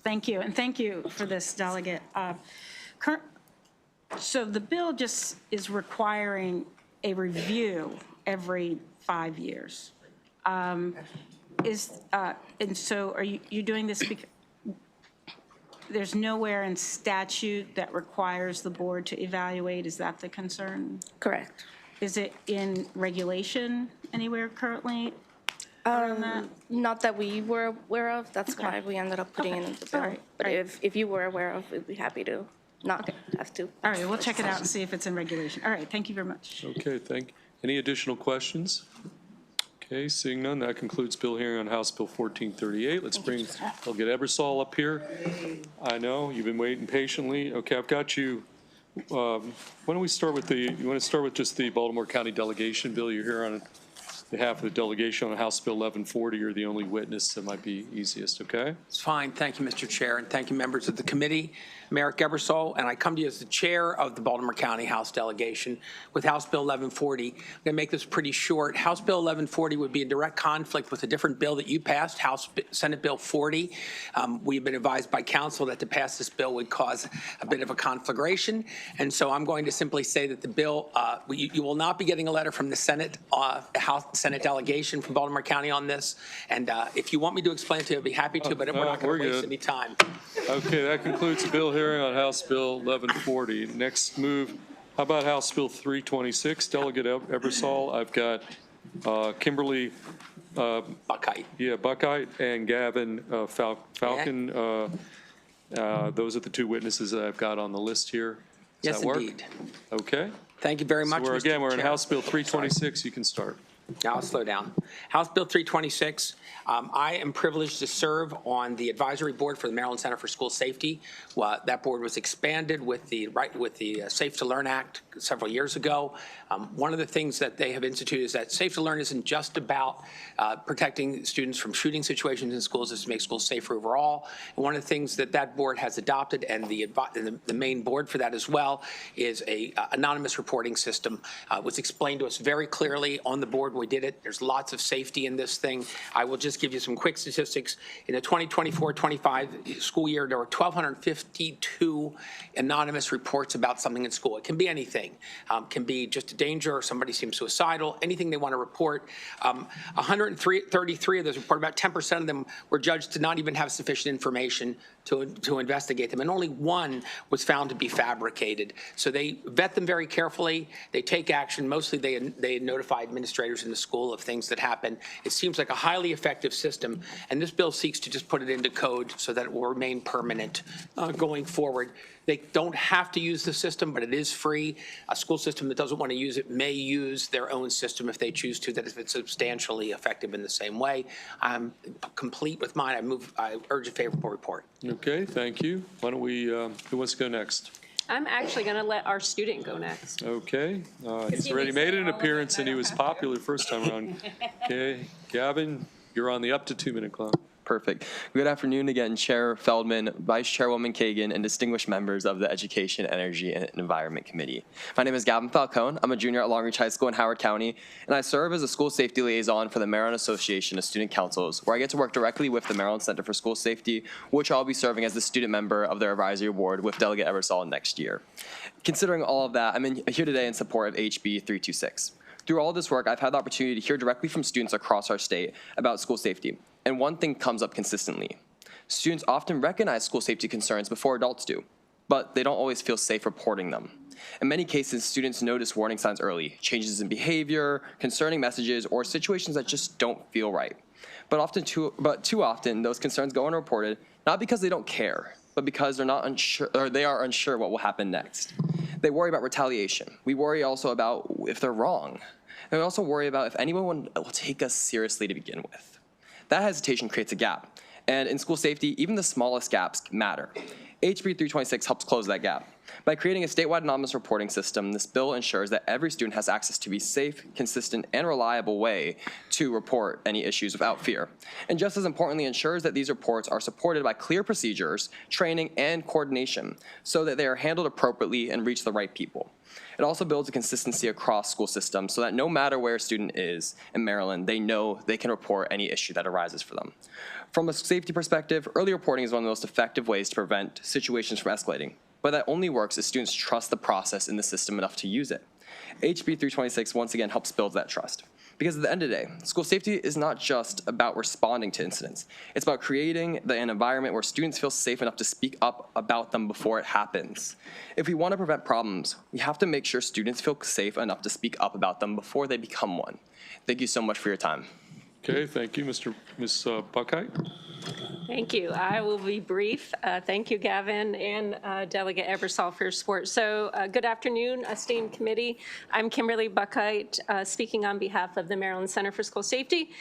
Thank you, and thank you for this, Delegate. So the bill just is requiring a review every 5 years. And so are you doing this because there's nowhere in statute that requires the board to evaluate? Is that the concern? Correct. Is it in regulation anywhere currently? Not that we were aware of. That's why we ended up putting it in the bill. All right. But if you were aware of, we'd be happy to not have to. All right, we'll check it out and see if it's in regulation. All right, thank you very much. Okay, any additional questions? Okay, seeing none, that concludes bill hearing on House Bill 1438. Let's bring Delegate Ebersol up here. I know, you've been waiting patiently. Okay, I've got you. Why don't we start with you want to start with just the Baltimore County delegation bill? You're here on behalf of the delegation on House Bill 1140. You're the only witness, that might be easiest, okay? It's fine. Thank you, Mr. Chair, and thank you, members of the committee. I'm Eric Ebersol, and I come to you as the chair of the Baltimore County House delegation with House Bill 1140. I'm going to make this pretty short. House Bill 1140 would be in direct conflict with a different bill that you passed, Senate Bill 40. We've been advised by counsel that to pass this bill would cause a bit of a conflagration, and so I'm going to simply say that the bill, you will not be getting a letter from the Senate, Senate delegation from Baltimore County on this, and if you want me to explain it to you, I'd be happy to, but we're not going to waste any time. Okay, that concludes the bill hearing on House Bill 1140. Next move, how about House Bill 326? Delegate Ebersol, I've got Kimberly Buckheit. Yeah, Buckheit and Gavin Falcon. Those are the two witnesses that I've got on the list here. Does Yes, that work? indeed. Okay. Thank you very much, So Mr. we're in Chair. House Bill 326. You can start. Now I'll slow down. House Bill 326. I am privileged to serve on the advisory board for the Maryland Center for School Safety. That board was expanded with the Safe to Learn Act several years ago. One of the things that they have instituted is that Safe to Learn isn't just about protecting students from shooting situations in schools, it's to make schools safer overall. And one of the things that that board has adopted, and the main board for that as well, is a anonymous reporting system. It was explained to us very clearly on the board important we did it. There's lots of safety in this thing. I will just give you some quick statistics. In the 2024-25 school year, there were 1,252 anonymous reports about something in school. It can be anything. Can be just a danger or somebody seems suicidal, anything they want to report. 133 of those reported, about 10% of them were judged to not even have sufficient information to investigate them, and only one was found to be fabricated. So they vet them very carefully. They take action. Mostly they notify administrators in the school of things that happen. It seems like a highly effective system, and this bill seeks to just put it into code so that it will remain permanent going forward. They don't have to use the system, but it is free. A school system that doesn't want to use it may use their own system if they choose to, that if it's substantially effective in the same way. I'm complete with mine. I urge a favorable report. Okay, thank you. Why don't we, who wants to go next? I'm actually going to let our student go next. Okay, he's he already makes made it an all of appearance it, and he was popular first time around. Okay, Gavin, you're on the up to 2-minute clock. Perfect. Good afternoon again, Chair Feldman, Vice Chairwoman Kagan, and distinguished members of the Education, Energy, and Environment Committee. My name is Gavin Falcone. I'm a junior at Long Reach High School in Howard County, and I serve as a school safety liaison for the Maryland Association of Student Councils, where I get to work directly with the Maryland Center for School Safety, which I'll be serving as the student member of their advisory board with Delegate Ebersol next year. Considering all of that, I'm here today in support of HB 326. Through all this work, I've had the opportunity to hear directly from students across our state about school safety. And one thing comes up consistently. Students often recognize school safety concerns before adults do, but they don't always feel safe reporting them. In many cases, students notice warning signs early, changes in behavior, concerning messages, or situations that just don't feel right. But too often, those concerns go unreported, not because they don't care, but because they are unsure what will happen next. They worry about retaliation. We worry also about if they're wrong. And we also worry about if anyone will take us seriously to begin with. That hesitation creates a gap. And in school safety, even the smallest gaps matter. HB 326 helps close that gap. By creating a statewide anonymous reporting system, this bill ensures that every student has access to a safe, consistent, and reliable way to report any issues without fear. And just as importantly, ensures that these reports are supported by clear procedures, training, and coordination so that they are handled appropriately and reach the right people. It also builds a consistency across school systems so that no matter where a student is in Maryland, they know they can report any issue that arises for them. From a safety perspective, early reporting is one of the most effective ways to prevent situations from escalating. But that only works if students trust the process in the system enough to use it. HB 326 once again helps build that trust. Because at the end of the day, school safety is not just about responding to incidents. It's about creating an environment where students feel safe enough to speak up about them before it happens. If we want to prevent problems, we have to make sure students feel safe enough to speak up about them before they become one. Thank you so much for your time. Okay, thank you, Ms. Buckheit. Thank you. I will be brief. Thank you, Gavin and Delegate Ebersol for your support. So good afternoon, esteemed committee. I'm Kimberly Buckheit, speaking on behalf of the Maryland Center for School Safety.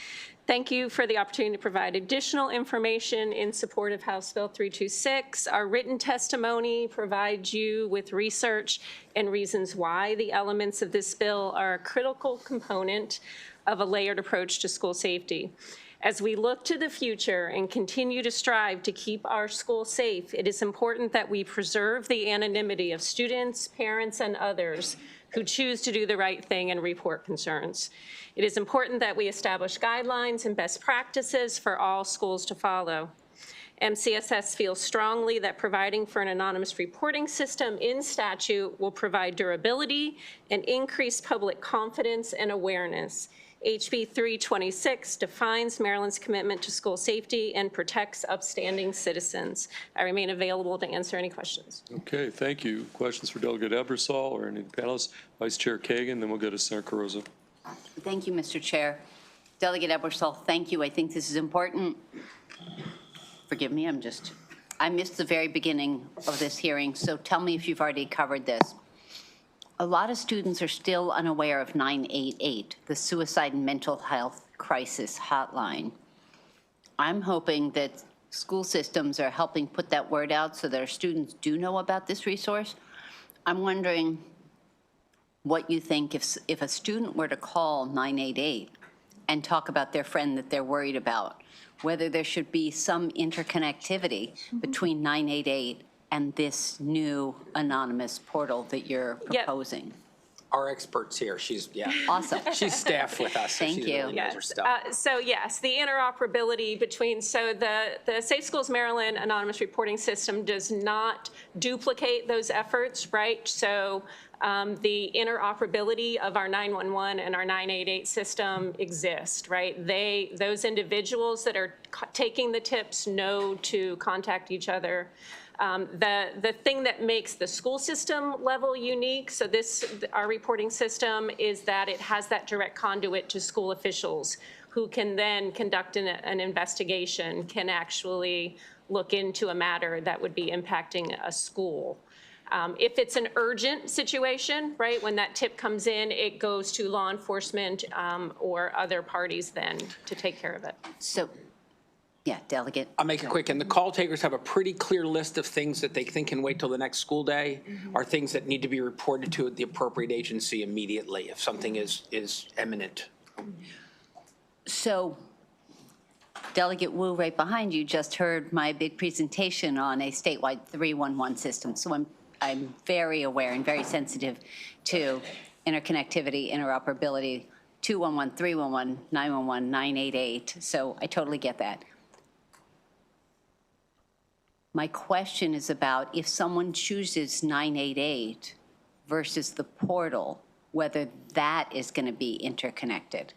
Thank you for the opportunity to provide additional information in support of House Bill 326. Our written testimony provides you with research and reasons why the elements of this bill are a critical component of a layered approach to school safety. As we look to the future and continue to strive to keep our schools safe, it is important that we preserve the anonymity of students, parents, and others who choose to do the right thing and report concerns. It is important that we establish guidelines and best practices for all schools to follow. MCSS feels strongly that providing for an anonymous reporting system in statute will provide durability and increase public confidence and awareness. HB 326 defines Maryland's commitment to school safety and protects upstanding citizens. I remain available to answer any questions. Okay, thank you. Questions for Delegate Ebersol or any panelists? Vice Chair Kagan, then we'll go to Senator Carrozza. Thank you, Mr. Chair. Delegate Ebersol, thank you. I think this is important. Forgive me, I missed the very beginning of this hearing, so tell me if you've already covered this. A lot of students are still unaware of 988, the Suicide and Mental Health Crisis Hotline. I'm hoping that school systems are helping put that word out so that our students do know about this resource. I'm wondering what you think if a student were to call 988 and talk about their friend that they're worried about, whether there should be some interconnectivity between 988 and this new anonymous portal that you're proposing. our expert's here. She's, yeah. Awesome. She's staffed with us. So Thank she you. really knows her Yes. stuff. So yes, the interoperability between, so the Safe Schools Maryland anonymous reporting system does not duplicate those efforts, right? So the interoperability of our 911 and our 988 system exist, right? Those individuals that are taking the tips know to contact each other. The thing that makes the school system level unique, so our reporting system, is that it has that direct conduit to school officials who can then conduct an investigation, can actually look into a matter that would be impacting a school. If it's an urgent situation, right, when that tip comes in, it goes to law enforcement or other parties then to take care of it. So, yeah, Delegate. I'll make it quick. And the call takers have a pretty clear list of things that they think can wait till the next school day, or things that need to be reported to the appropriate agency immediately if something is imminent. So, Delegate Wu, right behind you, just heard my big presentation on a statewide 311 system. So I'm very aware and very sensitive to interconnectivity, interoperability, 211, 311, 911, 988. So I totally get that. My question is about if someone chooses 988 versus the portal, whether that is going to be interconnected.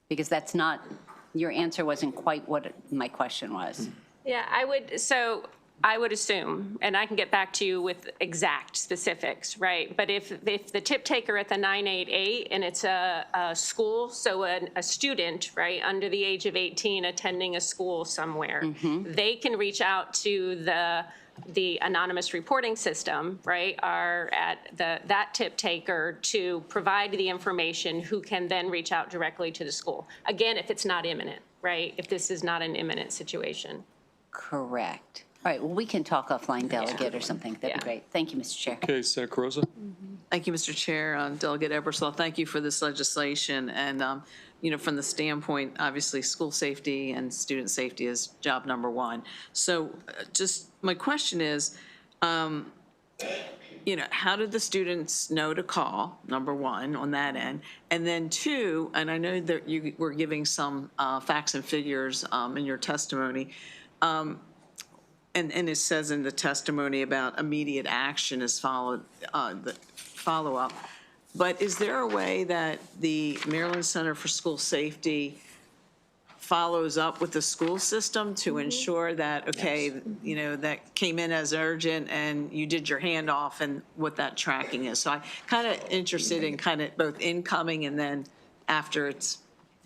Because that's not, your answer wasn't quite what my question was. Yeah, I would assume, and I can get back to you with exact specifics, right? But if the tip taker at the 988 and it's a school, so a student, right, under the age of 18 attending a school somewhere, they can reach out to the anonymous reporting system, right, that tip taker to provide the information, who can then reach out directly to the school. Again, if it's not imminent, right? If this is not an imminent situation. Correct. All right, well, we can talk offline, Delegate, or something. That'd be great. Thank you, Mr. Chair. Okay, Senator Carrozza. Thank you, Mr. Chair. Delegate Ebersol, thank you for this legislation. And, from the standpoint, obviously, school safety and student safety is job number one. So just my question is, how did the students know to call, number one, on that end? And then two, and I know that you were giving some facts and figures in your testimony, and it says in the testimony about immediate action is the follow-up. But is there a way that the Maryland Center for School Safety follows up with the school system to ensure that, okay, that came in as urgent and you did your handoff and what that tracking is? So I'm kind of interested in kind of both incoming and then after it's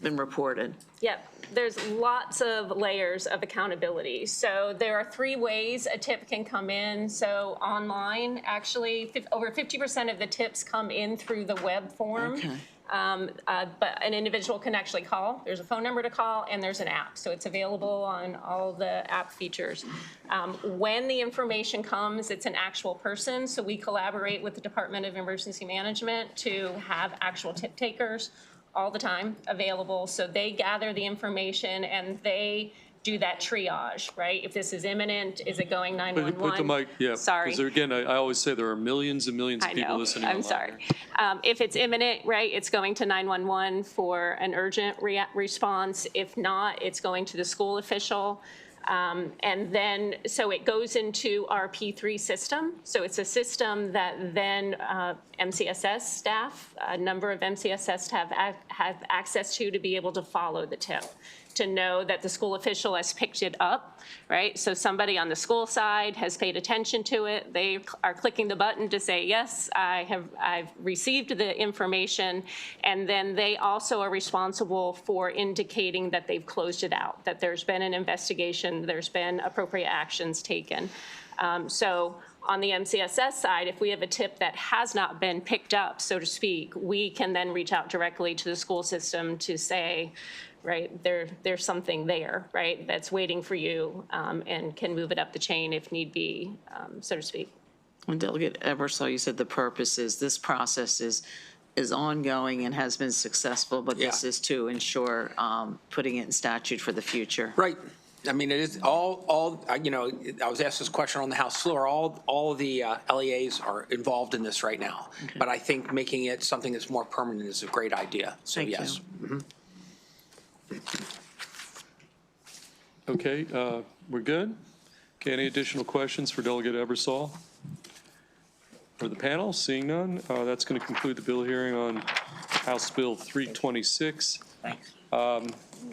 been reported. Yep, there's lots of layers of accountability. So there are 3 ways a tip can come in. So online, actually, over 50% of the tips come in through the web form. Okay. But an individual can actually call. There's a phone number to call, and there's an app. So it's available on all the app features. When the information comes, it's an actual person. So we collaborate with the Department of Emergency Management to have actual tip takers all the time available. So they gather the information and they do that triage, right? If this is imminent, is it going 911? Put the mic, yeah. Sorry. Because again, I always say there are millions and millions of people listening I'm online. sorry. If it's imminent, right, it's going to 911 for an urgent response. If not, it's going to the school official. And then, so it goes into our P3 system. So it's a system that then MCSS staff, a number of MCSS have access to be able to follow the tip, to know that the school official has picked it up, right? So somebody on the school side has paid attention to it. They are clicking the button to say, yes, I've received the information. And then they also are responsible for indicating that they've closed it out, that there's been an investigation, there's been appropriate actions taken. So on the MCSS side, if we have a tip that has not been picked up, so to speak, we can then reach out directly to the school system to say, right, there's something there, right, that's waiting for you, and can move it up the chain if need be, so to speak. When Delegate Ebersol, you said the purpose is this process is ongoing and has been successful, but this is to ensure putting it in statute for the future. Right. I mean, it is all, you know, I was asked this question on the House floor. All of the LEAs are involved in this right now. Okay. But I think making it something that's more permanent is a great idea. So, Thank you. yes. Mhm. Okay, we're good? Okay, any additional questions for Delegate Ebersol? For the panel, seeing none, that's going to conclude the bill hearing on House Bill 326. Thanks.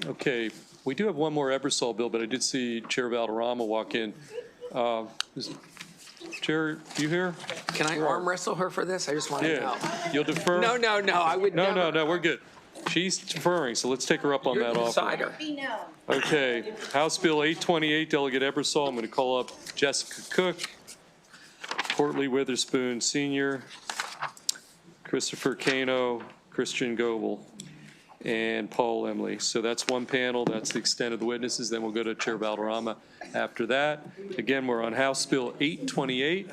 Okay, we do have one more Ebersol bill, but I did see Chair Valderrama walk in. Chair, you here? Can I arm wrestle her for this? I just want to know. Yeah, you'll defer? No, I would never. No, we're good. She's deferring, so let's take her up on You're that the offer. decider. Okay, House Bill 828, Delegate Ebersol. I'm going to call up Jessica Cook, Courtney Witherspoon Sr., Christopher Cano, Christian Goebel, and Paul Emily. So that's one panel. That's the extent of the witnesses. Then we'll go to Chair Valderrama after that. Again, we're on House Bill 828.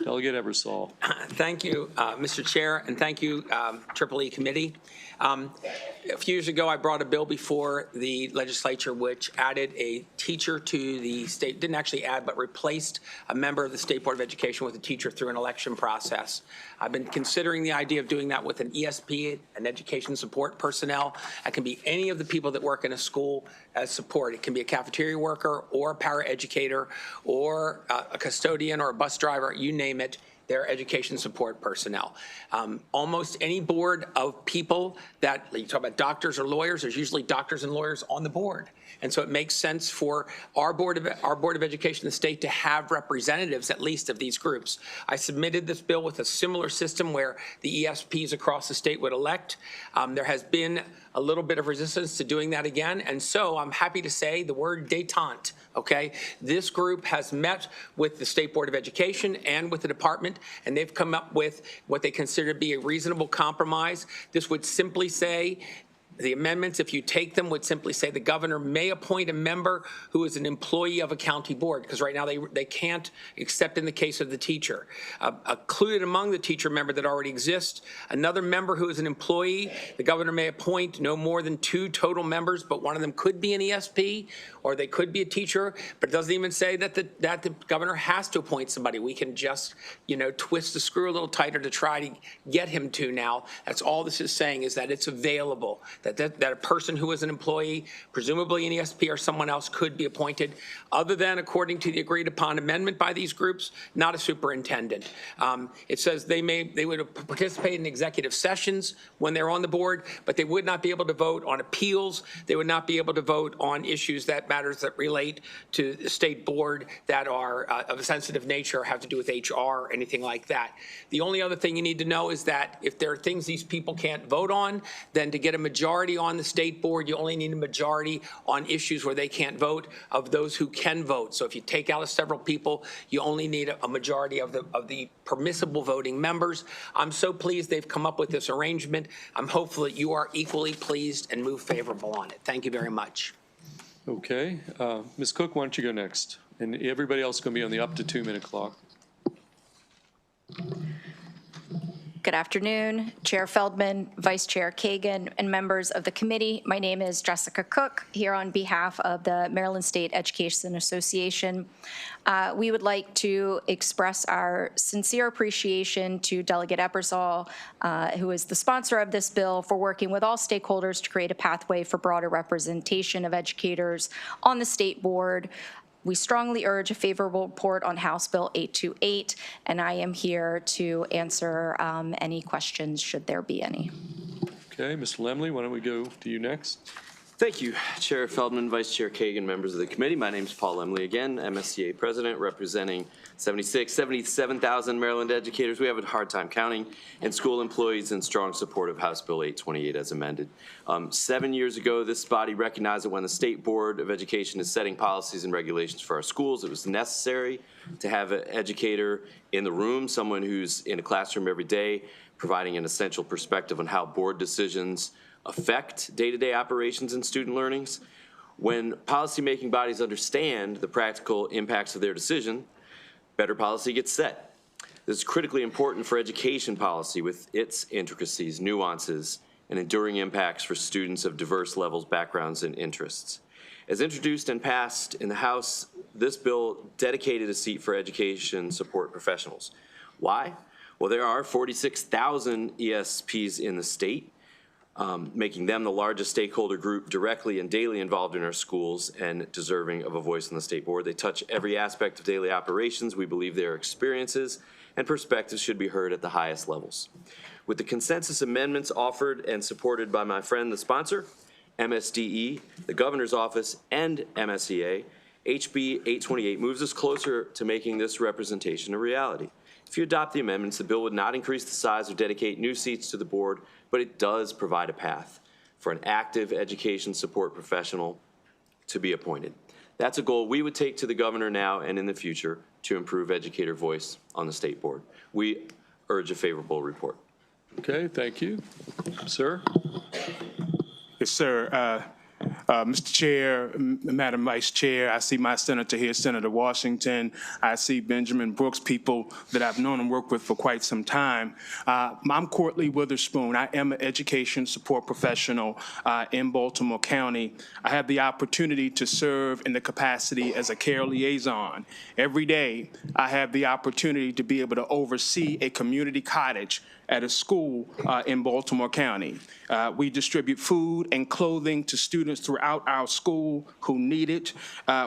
Delegate Ebersol. Thank you, Mr. Chair, and thank you, EEE Committee. A few years ago, I brought a bill before the legislature which added a teacher to the state, didn't actually add, but replaced a member of the State Board of Education with a teacher through an election process. I've been considering the idea of doing that with an ESP, an education support personnel. It can be any of the people that work in a school as support. It can be a cafeteria worker or a paraeducator or a custodian or a bus driver, you name it. They're education support personnel. Almost any board of people that, you talk about doctors or lawyers, there's usually doctors and lawyers on the board. And so it makes sense for our Board of Education in the state to have representatives, at least, of these groups. I submitted this bill with a similar system where the ESPs across the state would elect. There has been a little bit of resistance to doing that again. And so I'm happy to say the word détente, okay? This group has met with the State Board of Education and with the department, and they've come up with what they consider to be a reasonable compromise. This would simply say, the amendments, if you take them, would simply say the governor may appoint a member who is an employee of a county board, because right now they can't, except in the case of the teacher. Included among the teacher member that already exists, another member who is an employee, the governor may appoint no more than 2 total members, but one of them could be an ESP or they could be a teacher, but it doesn't even say that the governor has to appoint somebody. We can just, twist the screw a little tighter to try to get him to now. That's all this is saying, is that it's available. That a person who is an employee, presumably an ESP or someone else, could be appointed, other than according to the agreed upon amendment by these groups, not a superintendent. It says they would participate in executive sessions when they're on the board, but they would not be able to vote on appeals. They would not be able to vote on issues that relate to the state board that are of a sensitive nature, or have to do with HR or anything like that. The only other thing you need to know is that if there are things these people can't vote on, then to get a majority on the state board, you only need a majority on issues where they can't vote of those who can vote. So if you take out several people, you only need a majority of the permissible voting members. I'm so pleased they've come up with this arrangement. I'm hopeful that you are equally pleased and move favorable on it. Thank you very much. Okay, Ms. Cook, why don't you go next? And everybody else is going to be on the up to 2-minute clock. Good afternoon, Chair Feldman, Vice Chair Kagan, and members of the committee. My name is Jessica Cook, here on behalf of the Maryland State Education Association. We would like to express our sincere appreciation to Delegate Ebersol, who is the sponsor of this bill, for working with all stakeholders to create a pathway for broader representation of educators on the state board. We strongly urge a favorable report on House Bill 828, and I am here to answer any questions, should there be any. Okay, Mr. Lemley, why don't we go to you next? Thank you, Chair Feldman, Vice Chair Kagan, members of the committee. My name is Paul Emily again, MSCA President, representing 77,000 Maryland educators. We have a hard time counting, and school employees in strong support of House Bill 828 as amended. 7 years ago, this body recognized that when the State Board of Education is setting policies and regulations for our schools, it was necessary to have an educator in the room, someone who's in a classroom every day, providing an essential perspective on how board decisions affect day-to-day operations and student learnings. When policymaking bodies understand the practical impacts of their decision, better policy gets set. This is critically important for education policy with its intricacies, nuances, and enduring impacts for students of diverse levels, backgrounds, and interests. As introduced and passed in the House, this bill dedicated a seat for education support professionals. Why? Well, there are 46,000 ESPs in the state, making them the largest stakeholder group directly and daily involved in our schools and deserving of a voice on the state board. They touch every aspect of daily operations. We believe their experiences and perspectives should be heard at the highest levels. With the consensus amendments offered and supported by my friend, the sponsor, MSDE, the Governor's Office, and MSEA, HB 828 moves us closer to making this representation a reality. If you adopt the amendments, the bill would not increase the size or dedicate new seats to the board, but it does provide a path for an active education support professional to be appointed. That's a goal we would take to the governor now and in the future to improve educator voice on the state board. We urge a favorable report. Okay, thank you. Sir? Yes, sir. Mr. Chair, Madam Vice Chair, I see my senator here, Senator Washington. I see Benjamin Brooks, people that I've known and worked with for quite some time. I'm Courtney Witherspoon. I am an education support professional in Baltimore County. I have the opportunity to serve in the capacity as a care liaison. Every day, I have the opportunity to be able to oversee a community cottage at a school in Baltimore County. We distribute food and clothing to students throughout our school who need it.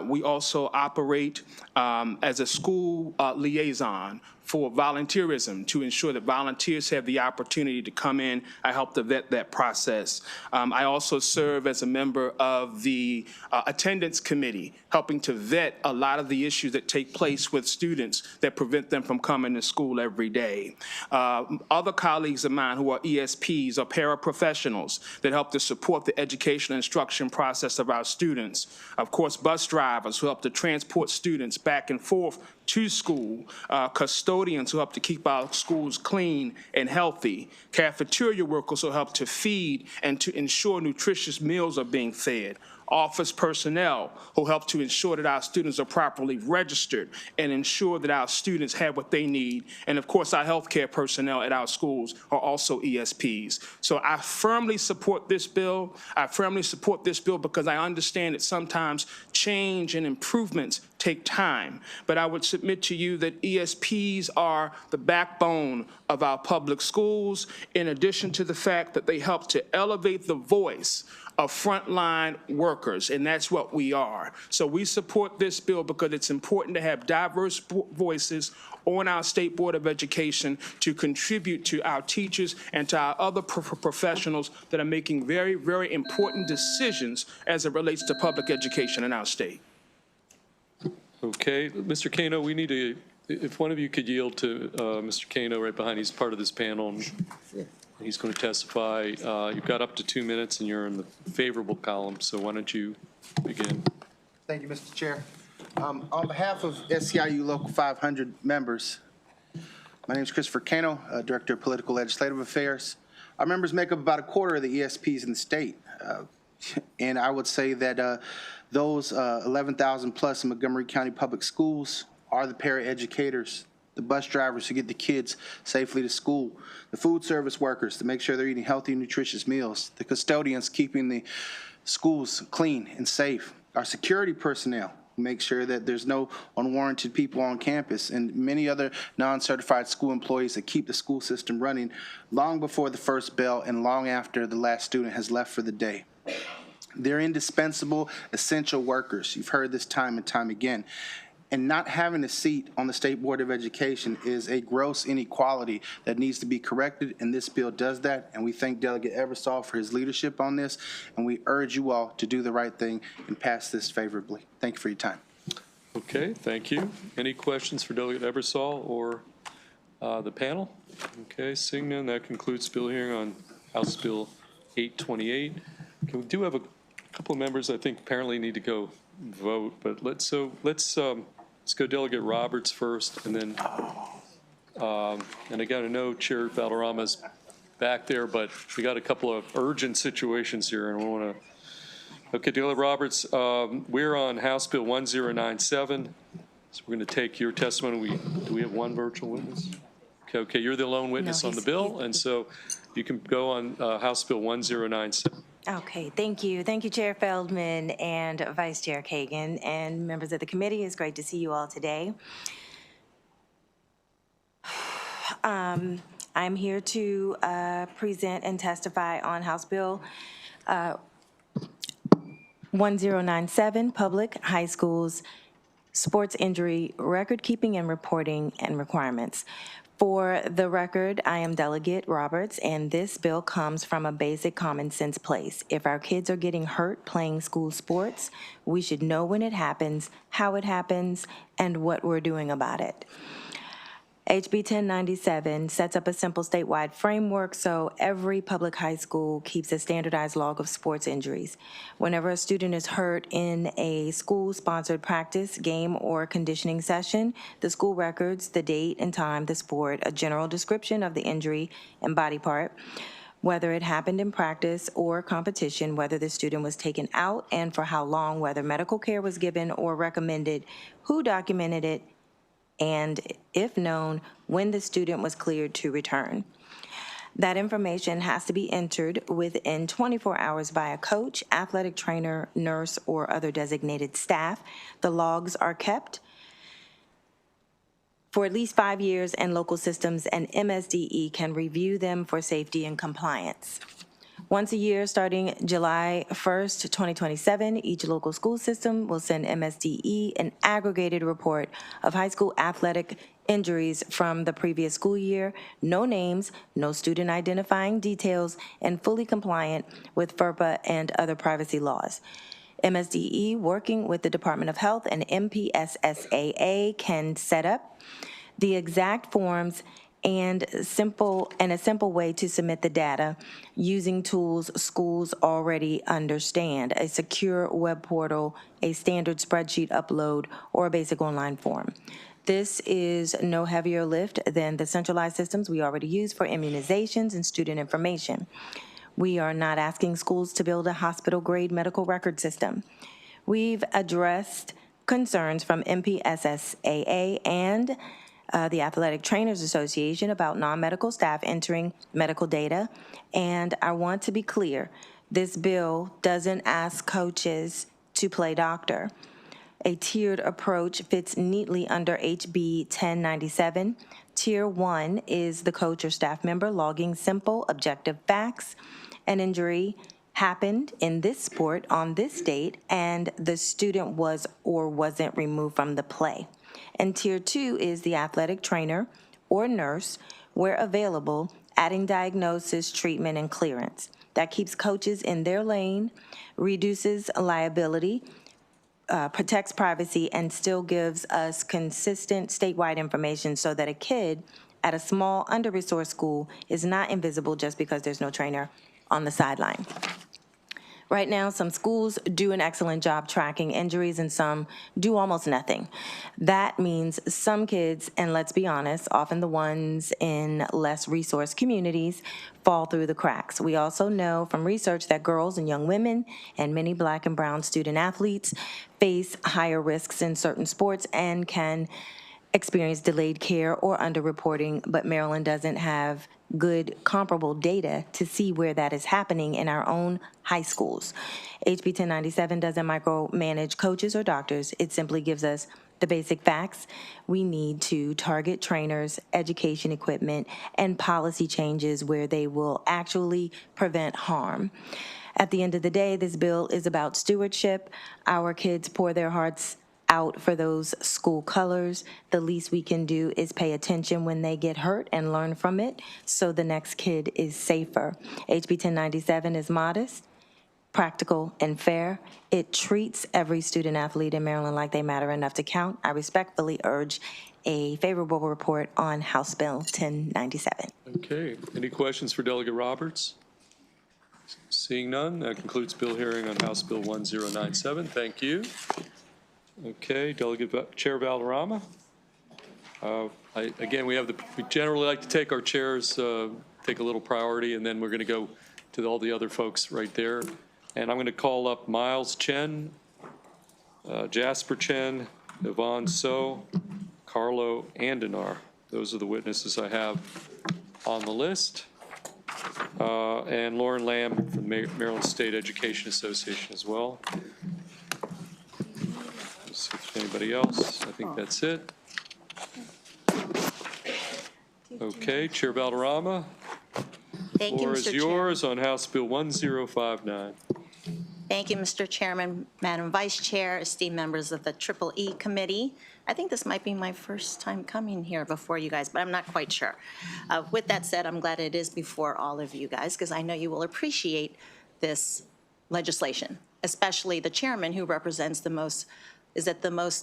We also operate as a school liaison for volunteerism to ensure that volunteers have the opportunity to come in. I help to vet that process. I also serve as a member of the attendance committee, helping to vet a lot of the issues that take place with students that prevent them from coming to school every day. Other colleagues of mine who are ESPs or paraprofessionals that help to support the education and instruction process of our students. Of course, bus drivers who help to transport students back and forth to school, custodians who help to keep our schools clean and healthy, cafeteria workers who help to feed and to ensure nutritious meals are being fed, office personnel who help to ensure that our students are properly registered and ensure that our students have what they need. And of course, our healthcare personnel at our schools are also ESPs. So I firmly support this bill. I firmly support this bill because I understand that sometimes change and improvements take time. But I would submit to you that ESPs are the backbone of our public schools, in addition to the fact that they help to elevate the voice of frontline workers, and that's what we are. So we support this bill because it's important to have diverse voices on our State Board of Education to contribute to our teachers and to our other professionals that are making very, very important decisions as it relates to public education in our state. Okay, Mr. Kano, we need to, if one of you could yield to Mr. Kano right behind, he's part of this panel. And he's going to testify. You've got up to 2 minutes, and you're in the favorable column, so why don't you begin? Thank you, Mr. Chair. On behalf of SEIU Local 500 members, my name is Christopher Kano, Director of Political Legislative Affairs. Our members make up about a quarter of the ESPs in the state, and I would say that those 11,000 plus in Montgomery County Public Schools are the para-educators, the bus drivers who get the kids safely to school, the food service workers to make sure they're eating healthy, nutritious meals, the custodians keeping the schools clean and safe, our security personnel who make sure that there's no unwarranted people on campus, and many other non-certified school employees that keep the school system running long before the first bell and long after the last student has left for the day. They're indispensable, essential workers. You've heard this time and time again. And not having a seat on the State Board of Education is a gross inequality that needs to be corrected, and this bill does that. And we thank Delegate Ebersol for his leadership on this, and we urge you all to do the right thing and pass this favorably. Thank you for your time. Okay, thank you. Any questions for Delegate Ebersol or the panel? Okay, seeing none, that concludes bill hearing on House Bill 828. Okay, we do have a couple of members I think apparently need to go vote, but let's go Delegate Roberts first, and then and I got to know Chair Valderrama's back there, but we got a couple of urgent situations here, and we want to. Okay, Delegate Roberts, we're on House Bill 1097, so we're going to take your testimony. Do we have one virtual witness? Okay, you're the lone witness on the bill, and so you can go on House Bill 1097. Okay, thank you. Thank you, Chair Feldman and Vice Chair Kagan and members of the committee. It's great to see you all today. I'm here to present and testify on House Bill 1097, Public High Schools Sports Injury Record Keeping and Reporting and Requirements. For the record, I am Delegate Roberts, and this bill comes from a basic common sense place. If our kids are getting hurt playing school sports, we should know when it happens, how it happens, and what we're doing about it. HB 1097 sets up a simple statewide framework so every public high school keeps a standardized log of sports injuries. Whenever a student is hurt in a school-sponsored practice, game, or conditioning session, the school records the date and time, the sport, a general description of the injury and body part, whether it happened in practice or competition, whether the student was taken out and for how long, whether medical care was given or recommended, who documented it, and, if known, when the student was cleared to return. That information has to be entered within 24 hours by a coach, athletic trainer, nurse, or other designated staff. The logs are kept for at least 5 years, and local systems and MSDE can review them for safety and compliance. Once a year, starting July 1st, 2027, each local school system will send MSDE an aggregated report of high school athletic injuries from the previous school year, no names, no student identifying details, and fully compliant with FERPA and other privacy laws. MSDE, working with the Department of Health and MPSSAA, can set up the exact forms and a simple way to submit the data using tools schools already understand, a secure web portal, a standard spreadsheet upload, or a basic online form. This is no heavier lift than the centralized systems we already use for immunizations and student information. We are not asking schools to build a hospital-grade medical record system. We've addressed concerns from MPSSAA and the Athletic Trainers Association about non-medical staff entering medical data. And I want to be clear, this bill doesn't ask coaches to play doctor. A tiered approach fits neatly under HB 1097. Tier 1 is the coach or staff member logging simple, objective facts. An injury happened in this sport on this date, and the student was or wasn't removed from the play. And Tier 2 is the athletic trainer or nurse, where available, adding diagnosis, treatment, and clearance. That keeps coaches in their lane, reduces liability, protects privacy, and still gives us consistent statewide information so that a kid at a small, under-resourced school is not invisible just because there's no trainer on the sideline. Right now, some schools do an excellent job tracking injuries and some do almost nothing. That means some kids, and let's be honest, often the ones in less resourced communities, fall through the cracks. We also know from research that girls and young women and many Black and brown student athletes face higher risks in certain sports and can experience delayed care or underreporting, but Maryland doesn't have good comparable data to see where that is happening in our own high schools. HB 1097 doesn't micromanage coaches or doctors. It simply gives us the basic facts. We need to target trainers, education equipment, and policy changes where they will actually prevent harm. At the end of the day, this bill is about stewardship. Our kids pour their hearts out for those school colors. The least we can do is pay attention when they get hurt and learn from it so the next kid is safer. HB 1097 is modest, practical, and fair. It treats every student athlete in Maryland like they matter enough to count. I respectfully urge a favorable report on House Bill 1097. Okay, any questions for Delegate Roberts? Seeing none, that concludes bill hearing on House Bill 1097. Thank you. Okay, Delegate Chair Valderrama. Again, we generally like to take our chairs, take a little priority, and then we're going to go to all the other folks right there. And I'm going to call up Miles Chen, Jasper Chen, Yvonne So, Carlo Andinar. Those are the witnesses I have on the list. and Lauren Lamb from the Maryland State Education Association as well. Let's see if there's anybody else. I think that's it. Okay, Chair Valderrama. Thank you, Floor Mr. is Chair. yours on House Bill 1059. Thank you, Mr. Chairman, Madam Vice Chair, esteemed members of the EEE Committee. I think this might be my first time coming here before you guys, but I'm not quite sure. With that said, I'm glad it is before all of you guys, because I know you will appreciate this legislation, especially the chairman who represents the most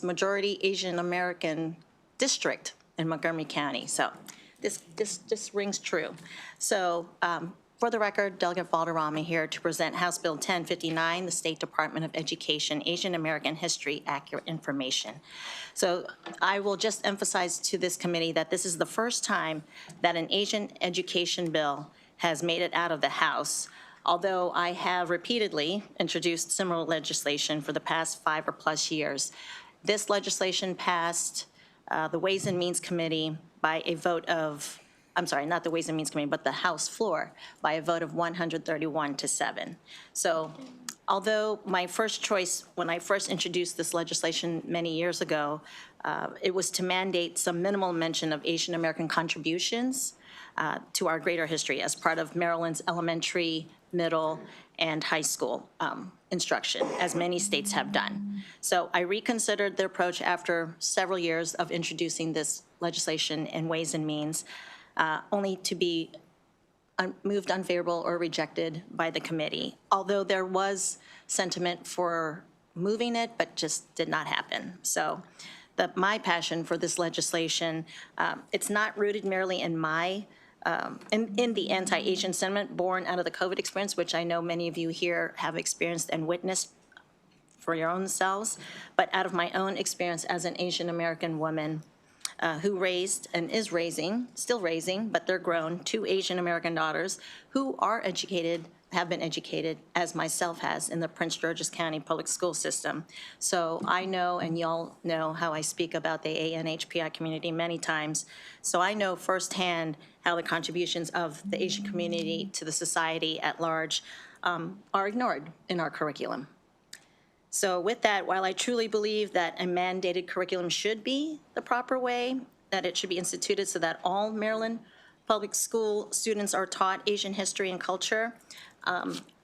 majority Asian American district in Montgomery County. So this rings true. So for the record, Delegate Valderrama here to present House Bill 1059, the State Department of Education, Asian American History, Accurate Information. So I will just emphasize to this committee that this is the first time that an Asian education bill has made it out of the House, although I have repeatedly introduced similar legislation for the past 5 or plus years. This legislation passed the Ways and Means Committee by a vote of, I'm sorry, not the Ways and Means Committee, but the House floor by a vote of 131-7. So although my first choice when I first introduced this legislation many years ago, it was to mandate some minimal mention of Asian American contributions to our greater history as part of Maryland's elementary, middle, and high school instruction, as many states have done. So I reconsidered the approach after several years of introducing this legislation in Ways and Means, only to be moved unfavorable or rejected by the committee, although there was sentiment for moving it, but just did not happen. So my passion for this legislation, it's not rooted merely in my in the anti-Asian sentiment born out of the COVID experience, which I know many of you here have experienced and witnessed for your own selves, but out of my own experience as an Asian American woman who raised and is raising, still raising, but they're grown, 2 Asian American daughters who are educated, have been educated, as myself has, in the Prince George's County public school system. So I know, and y'all know how I speak about the ANHPI community many times. So I know firsthand how the contributions of the Asian community to the society at large are ignored in our curriculum. So with that, while I truly believe that a mandated curriculum should be the proper way, that it should be instituted so that all Maryland public school students are taught Asian history and culture,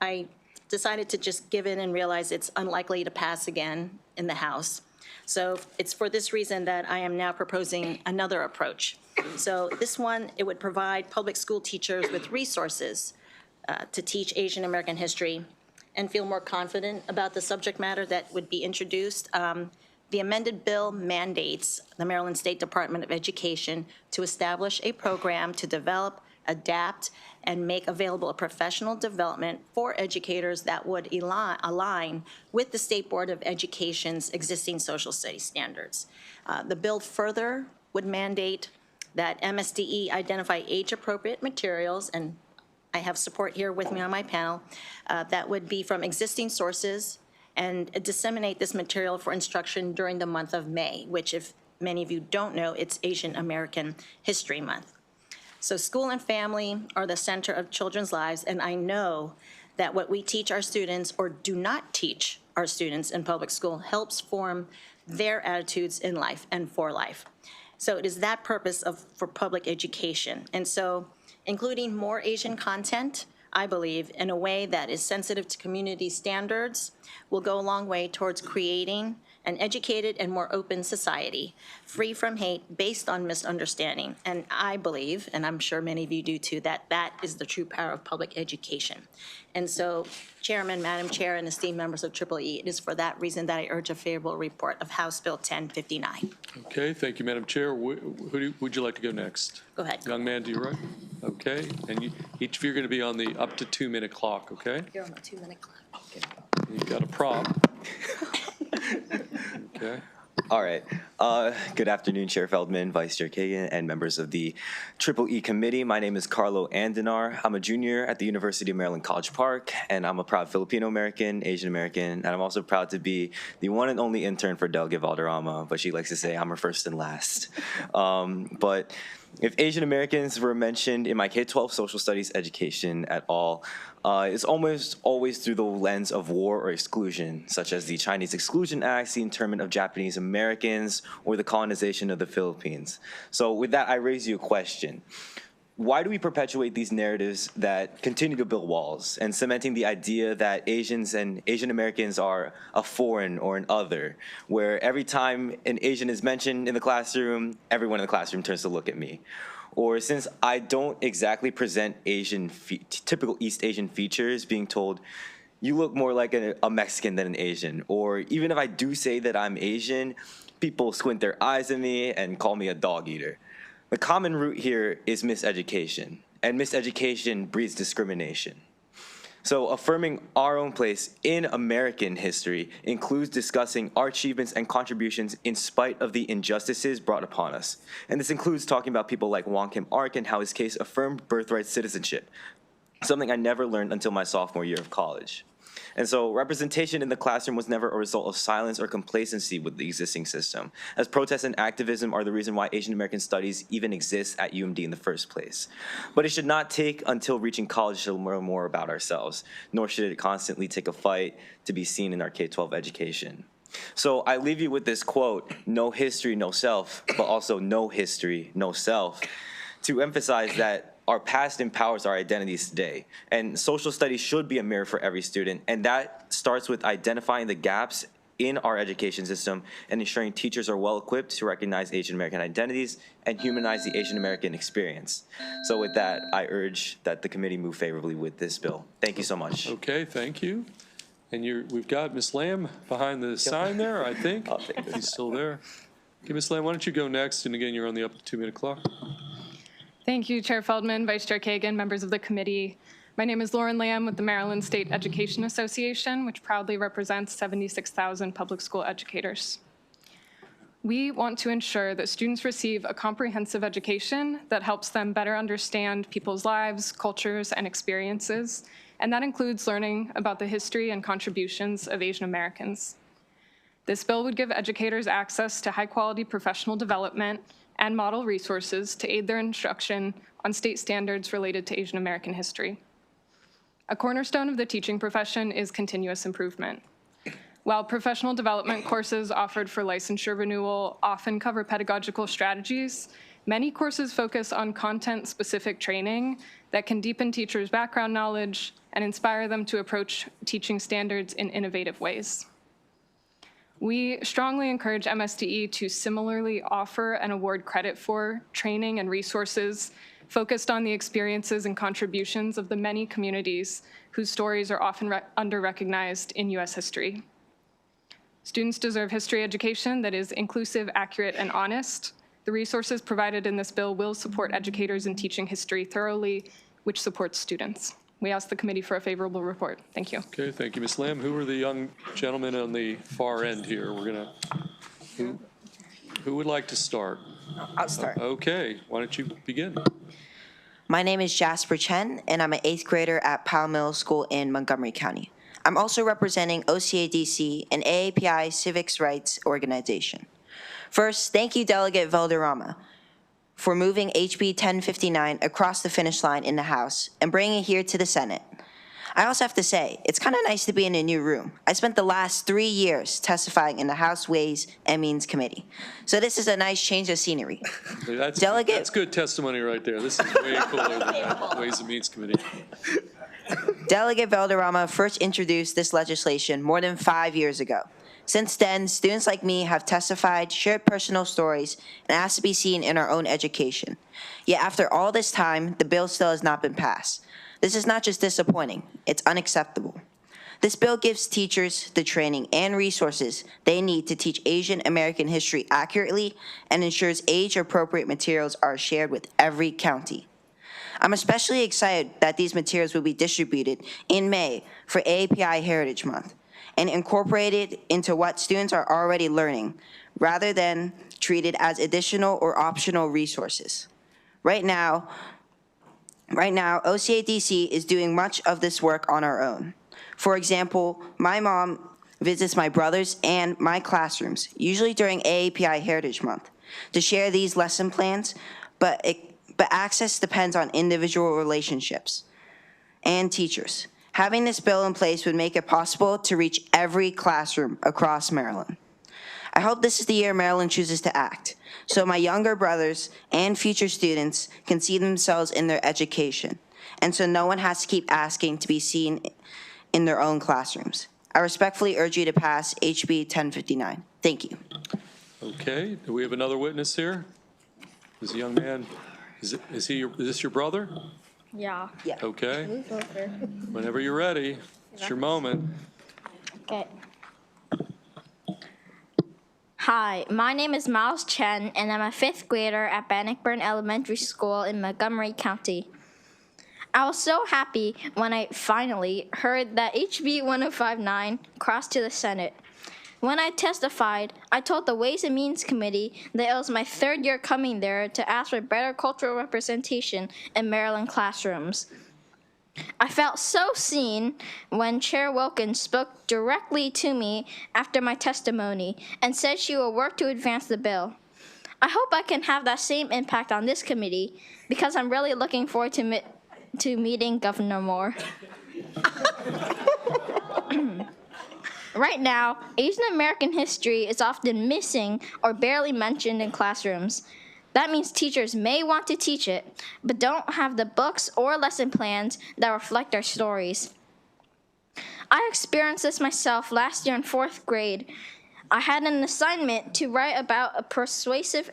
I decided to just give in and realize it's unlikely to pass again in the House. So it's for this reason that I am now proposing another approach. So this one, it would provide public school teachers with resources to teach Asian American history and feel more confident about the subject matter that would be introduced. The amended bill mandates the Maryland State Department of Education to establish a program to develop, adapt, and make available a professional development for educators that would align with the State Board of Education's existing social studies standards. The bill further would mandate that MSDE identify age-appropriate materials, and I have support here with me on my panel, that would be from existing sources, and disseminate this material for instruction during the month of May, which, if many of you don't know, it's Asian American History Month. So school and family are the center of children's lives, and I know that what we teach our students or do not teach our students in public school helps form their attitudes in life and for life. So it is that purpose for public education. And so including more Asian content, I believe, in a way that is sensitive to community standards will go a long way towards creating an educated and more open society, free from hate, based on misunderstanding. And I believe, and I'm sure many of you do too, that that is the true power of public education. And so, Chairman, Madam Chair, and esteemed members of EEE, it is for that reason that I urge a favorable report of House Bill 1059. Okay, thank you, Madam Chair. Would you like to go next? Go ahead. Young man to your right. Okay, and each of you are going to be on the up to 2-minute clock, okay? You're on the 2-minute clock. You've got a prop. Okay. All right. Good afternoon, Chair Feldman, Vice Chair Kagan, and members of the EEE Committee. My name is Carlo Andinar. I'm a junior at the University of Maryland College Park, and I'm a proud Filipino American, Asian American, and I'm also proud to be the one and only intern for Delegate Valderrama, but she likes to say I'm her first and last. But If Asian Americans were mentioned in my K-12 social studies education at all, it's almost always through the lens of war or exclusion, such as the Chinese Exclusion Act, the internment of Japanese Americans, or the colonization of the Philippines. So with that, I raise you a question. Why do we perpetuate these narratives that continue to build walls and cementing the idea that Asians and Asian Americans are a foreign or an other, where every time an Asian is mentioned in the classroom, everyone in the classroom turns to look at me? Or since I don't exactly present typical East Asian features, being told, you look more like a Mexican than an Asian. Or even if I do say that I'm Asian, people squint their eyes at me and call me a dog eater. The common root here is miseducation, and miseducation breeds discrimination. So affirming our own place in American history includes discussing our achievements and contributions in spite of the injustices brought upon us. And this includes talking about people like Wong Kim Ark and how his case affirmed birthright citizenship, something I never learned until my sophomore year of college. And so representation in the classroom was never a result of silence or complacency with the existing system, as protests and activism are the reason why Asian American studies even exists at UMD in the first place. But it should not take until reaching college to learn more about ourselves, nor should it constantly take a fight to be seen in our K-12 education. So I leave you with this quote, no history, no self, but also no history, no self, to emphasize that our past empowers our identities today. And social studies should be a mirror for every student. And that starts with identifying the gaps in our education system and ensuring teachers are well equipped to recognize Asian American identities and humanize the Asian American experience. So with that, I urge that the committee move favorably with this bill. Thank you so much. Okay, thank you. And we've got Ms. Lamb behind the sign there, I think. She's still there. Okay, Ms. Lamb, why don't you go next? And again, you're on the up to 2-minute clock. Thank you, Chair Feldman, Vice Chair Kagan, members of the committee. My name is Lauren Lamb with the Maryland State Education Association, which proudly represents 76,000 public school educators. We want to ensure that students receive a comprehensive education that helps them better understand people's lives, cultures, and experiences, and that includes learning about the history and contributions of Asian Americans. This bill would give educators access to high-quality professional development and model resources to aid their instruction on state standards related to Asian American history. A cornerstone of the teaching profession is continuous improvement. While professional development courses offered for licensure renewal often cover pedagogical strategies, many courses focus on content-specific training that can deepen teachers' background knowledge and inspire them to approach teaching standards in innovative ways. We strongly encourage MSDE to similarly offer and award credit for training and resources focused on the experiences and contributions of the many communities whose stories are often under-recognized in U.S. history. Students deserve history education that is inclusive, accurate, and honest. The resources provided in this bill will support educators in teaching history thoroughly, which supports students. We ask the committee for a favorable report. Thank you. Okay, thank you, Ms. Lamb. Who are the young gentlemen on the far end here? Who would like to start? I'll start. Okay, why don't you begin? My name is Jasper Chen, and I'm an 8th grader at Powell Middle School in Montgomery County. I'm also representing OCADC, an AAPI civics rights organization. First, thank you, Delegate Valderrama, for moving HB 1059 across the finish line in the House and bringing it here to the Senate. I also have to say, it's kind of nice to be in a new room. I spent the last 3 years testifying in the House Ways and Means Committee. So this is a nice change of scenery. That's good testimony right there. This is way cooler than that Ways and Means Committee. Delegate Valderrama first introduced this legislation more than 5 years ago. Since then, students like me have testified, shared personal stories, and asked to be seen in our own education. Yet after all this time, the bill still has not been passed. This is not just disappointing, it's unacceptable. This bill gives teachers the training and resources they need to teach Asian American history accurately and ensures age-appropriate materials are shared with every county. I'm especially excited that these materials will be distributed in May for AAPI Heritage Month and incorporated into what students are already learning, rather than treated as additional or optional resources. Right now, OCADC is doing much of this work on our own. For example, my mom visits my brothers and my classrooms, usually during AAPI Heritage Month, to share these lesson plans but access depends on individual relationships and teachers. Having this bill in place would make it possible to reach every classroom across Maryland. I hope this is the year Maryland chooses to act, so my younger brothers and future students can see themselves in their education, and so no one has to keep asking to be seen in their own classrooms. I respectfully urge you to pass HB 1059. Thank you. Okay, do we have another witness here? This young man, is this your brother? Yeah. Okay, whenever you're ready, it's your moment. Okay. Hi, my name is Miles Chen, and I'm a 5th grader at Bannockburn Elementary School in Montgomery County. I was so happy when I finally heard that HB 1059 crossed to the Senate. When I testified, I told the Ways and Means Committee that it was my 3rd year coming there to ask for better cultural representation in Maryland classrooms. I felt so seen when Chair Wilkins spoke directly to me after my testimony and said she will work to advance the bill. I hope I can have that same impact on this committee because I'm really looking forward to meeting Governor Moore. Right now, Asian American history is often missing or barely mentioned in classrooms. That means teachers may want to teach it, but don't have the books or lesson plans that reflect our stories. I experienced this myself last year in 4th grade. I had an assignment to write about a persuasive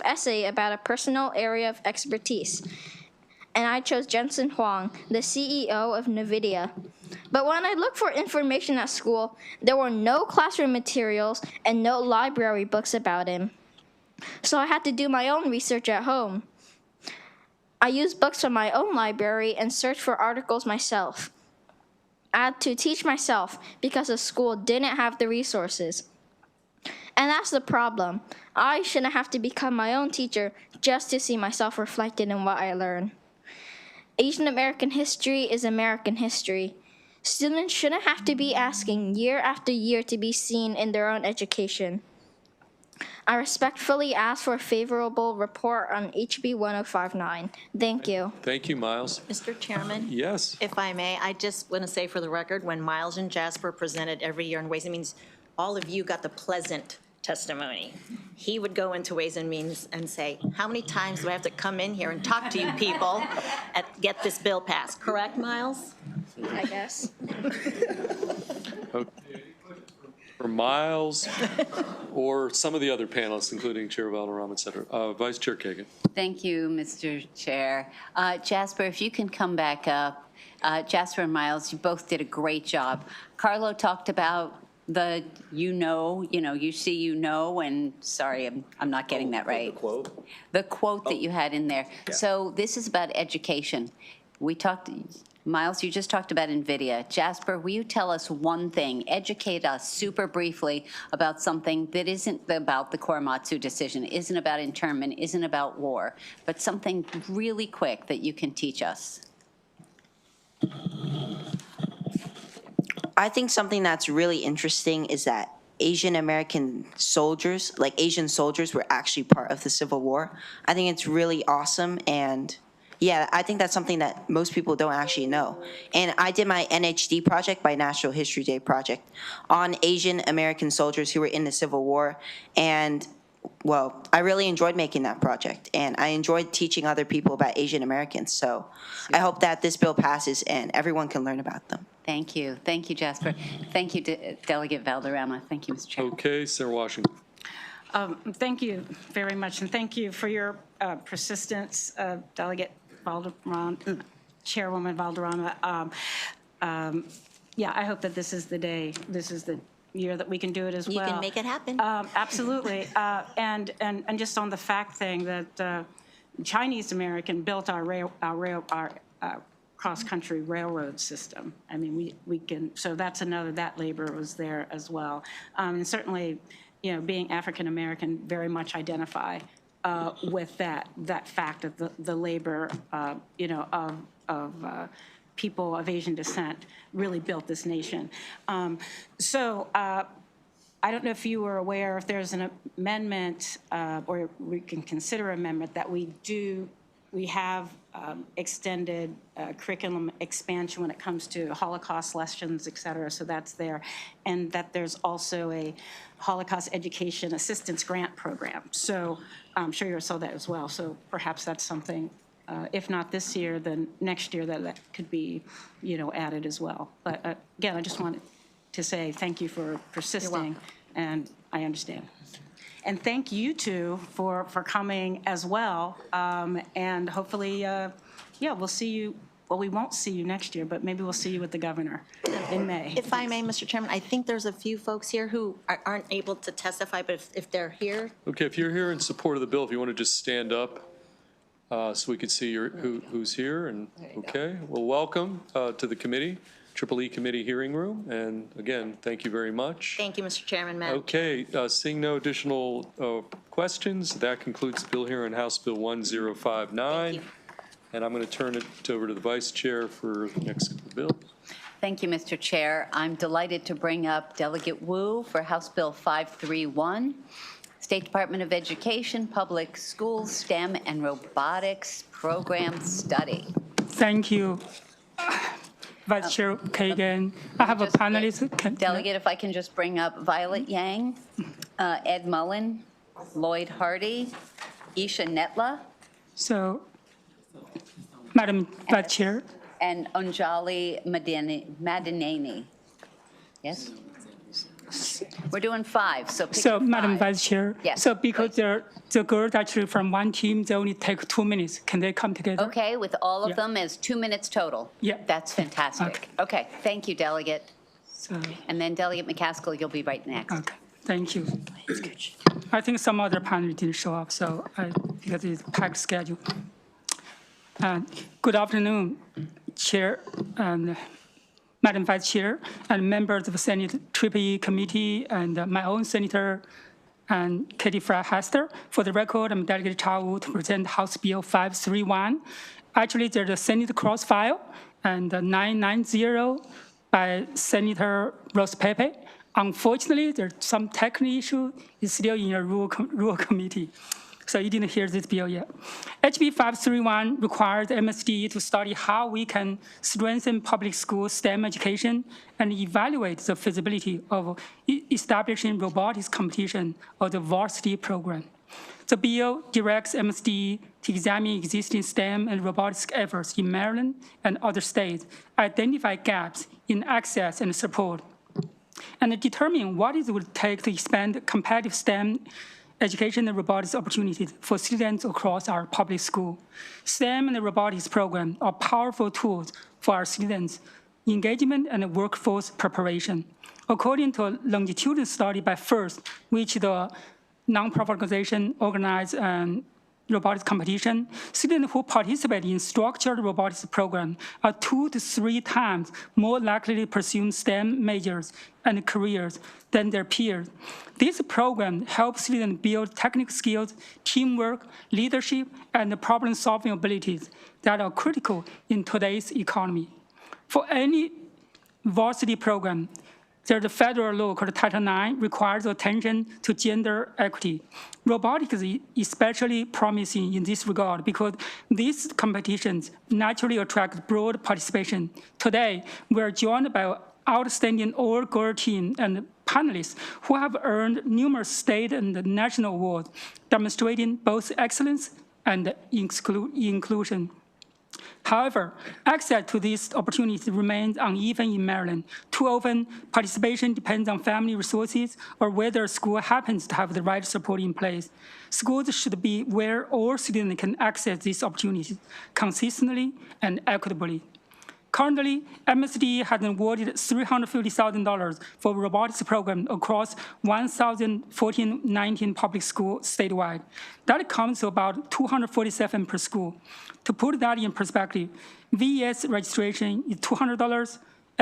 essay about a personal area of expertise, and I chose Jensen Huang, the CEO of NVIDIA. But when I looked for information at school, there were no classroom materials and no library books about him. So I had to do my own research at home. I used books from my own library and searched for articles myself. I had to teach myself because the school didn't have the resources. And that's the problem. I shouldn't have to become my own teacher just to see myself reflected in what I learn. Asian American history is American history. Students shouldn't have to be asking year after year to be seen in their own education. I respectfully ask for a favorable report on HB 1059. Thank you. Thank you, Miles. Mr. Chairman? Yes. If I may, I just want to say for the record, when Miles and Jasper presented every year in Ways and Means, all of you got the pleasant testimony. He would go into Ways and Means and say, how many times do I have to come in here and talk to you people and get this bill passed? Correct, Miles? I guess. Okay. For Miles or some of the other panelists, including Chair Valderrama, et cetera. Vice Chair Kagan. Thank you, Mr. Chair. Jasper, if you can come back up. Jasper and Miles, you both did a great job. Carlo talked about the you see, and sorry, I'm not getting that right. The quote? The quote that you had in there. Yeah. So this is about education. We talked, Miles, you just talked about NVIDIA. Jasper, will you tell us one thing, educate us super briefly about something that isn't about the Korematsu decision, isn't about internment, isn't about war, but something really quick that you can teach us? I think something that's really interesting is that Asian American soldiers, like Asian soldiers, were actually part of the Civil War. I think it's really awesome, and yeah, I think that's something that most people don't actually know. And I did my NHD project, by National History Day project, on Asian American soldiers who were in the Civil War, and well, I really enjoyed making that project, and I enjoyed teaching other people about Asian Americans, so I hope that this bill passes and everyone can learn about them. Thank you. Thank you, Jasper. Thank you, Delegate Valderrama. Thank you, Mr. Chair. Okay, Sarah Washington. Thank you very much, and thank you for your persistence, Delegate Valderrama, Chairwoman Valderrama. Yeah, I hope that this is the day, this is the year that we can do it as well. You can make it happen. Absolutely. And just on the fact thing that Chinese American built our cross-country railroad system. I mean, we can, so that's another, that labor was there as well. And certainly, being African American, very much identify with that fact of the labor, of people of Asian descent really built this nation. So I don't know if you were aware, if there's an amendment, or we can consider amendment, that we have extended curriculum expansion when it comes to Holocaust lessons, et cetera, so that's there. And that there's also a Holocaust Education Assistance Grant Program. So I'm sure you saw that as well. So perhaps that's something, if not this year, then next year that could be, added as well. But again, I just wanted to say thank you for persisting, and I understand. And thank you two for coming as well. And hopefully, we'll see you. Well, we won't see you next year, but maybe we'll see you with the governor in May. If I may, Mr. Chairman, I think there's a few folks here who aren't able to testify, but if they're here. Okay, if you're here in support of the bill, if you want to just stand up so we can see who's here. And okay, well, welcome to the committee, EEE Committee hearing room. And again, thank you very much. Thank you, Mr. Chairman, Madam. Okay, seeing no additional questions, that concludes the bill here on House Bill 1059. And I'm going to turn it over to the Vice Chair for the next bill. Thank you, Mr. Chair. I'm delighted to bring up Delegate Wu for House Bill 531, State Department of Education, Public Schools, STEM and Robotics Program Study. Thank you, Vice Chair Kagan. I have a panelist. Delegate, if I can just bring up Violet Yang, Ed Mullen, Lloyd Hardy, Isha Netla. So, Madam Vice Chair. And Anjali Madineni. Yes? We're doing 5, so pick your 5. Madam Vice Chair. Yes. So because the girls actually from one team, they only take 2 minutes. Can they come together? Okay, with all of them as 2 minutes total? Yeah. That's fantastic. Okay, thank you, Delegate. So, And then Delegate McCaskill, you'll be right next. okay, thank you. I think some other panel didn't show up, so because it's packed schedule. Good afternoon, Chair and Madam Vice Chair and members of the Senate EEE Committee and my own Senator and Katie Frey-Hester. For the record, I'm Delegate Cha Wu to present House Bill 531. Actually, there's a Senate cross-file and 990 by Senator Rose Pepe. Unfortunately, there's some technical issue. It's still in a rule committee. So you didn't hear this bill yet. HB 531 requires MSD to study how we can strengthen public school STEM education and evaluate the feasibility of establishing robotics competition or the varsity program. The bill directs MSD to examine existing STEM and robotics efforts in Maryland and other states, identify gaps in access and support, and determine what it would take to expand competitive STEM education and robotics opportunities for students across our public school. STEM and the robotics program are powerful tools for our students' engagement and workforce preparation. According to a longitudinal study by FIRST, which the nonprofit organization organized robotics competition, students who participate in structured robotics program are 2 to 3 times more likely to pursue STEM majors and careers than their peers. This program helps students build technical skills, teamwork, leadership, and problem-solving abilities that are critical in today's economy. For any varsity program, there's a federal law called Title IX requires attention to gender equity. Robotics is especially promising in this regard because these competitions naturally attract broad participation. Today, we're joined by outstanding all-girl team and panelists who have earned numerous state and national awards, demonstrating both excellence and inclusion. However, access to these opportunities remains uneven in Maryland. Too often, participation depends on family resources or whether a school happens to have the right support in place. Schools should be where all students can access these opportunities consistently and equitably. Currently, MSD has awarded $350,000 for robotics program across 1,019 public schools statewide. That comes to about $247 per school. To put that in perspective, VES registration is $200,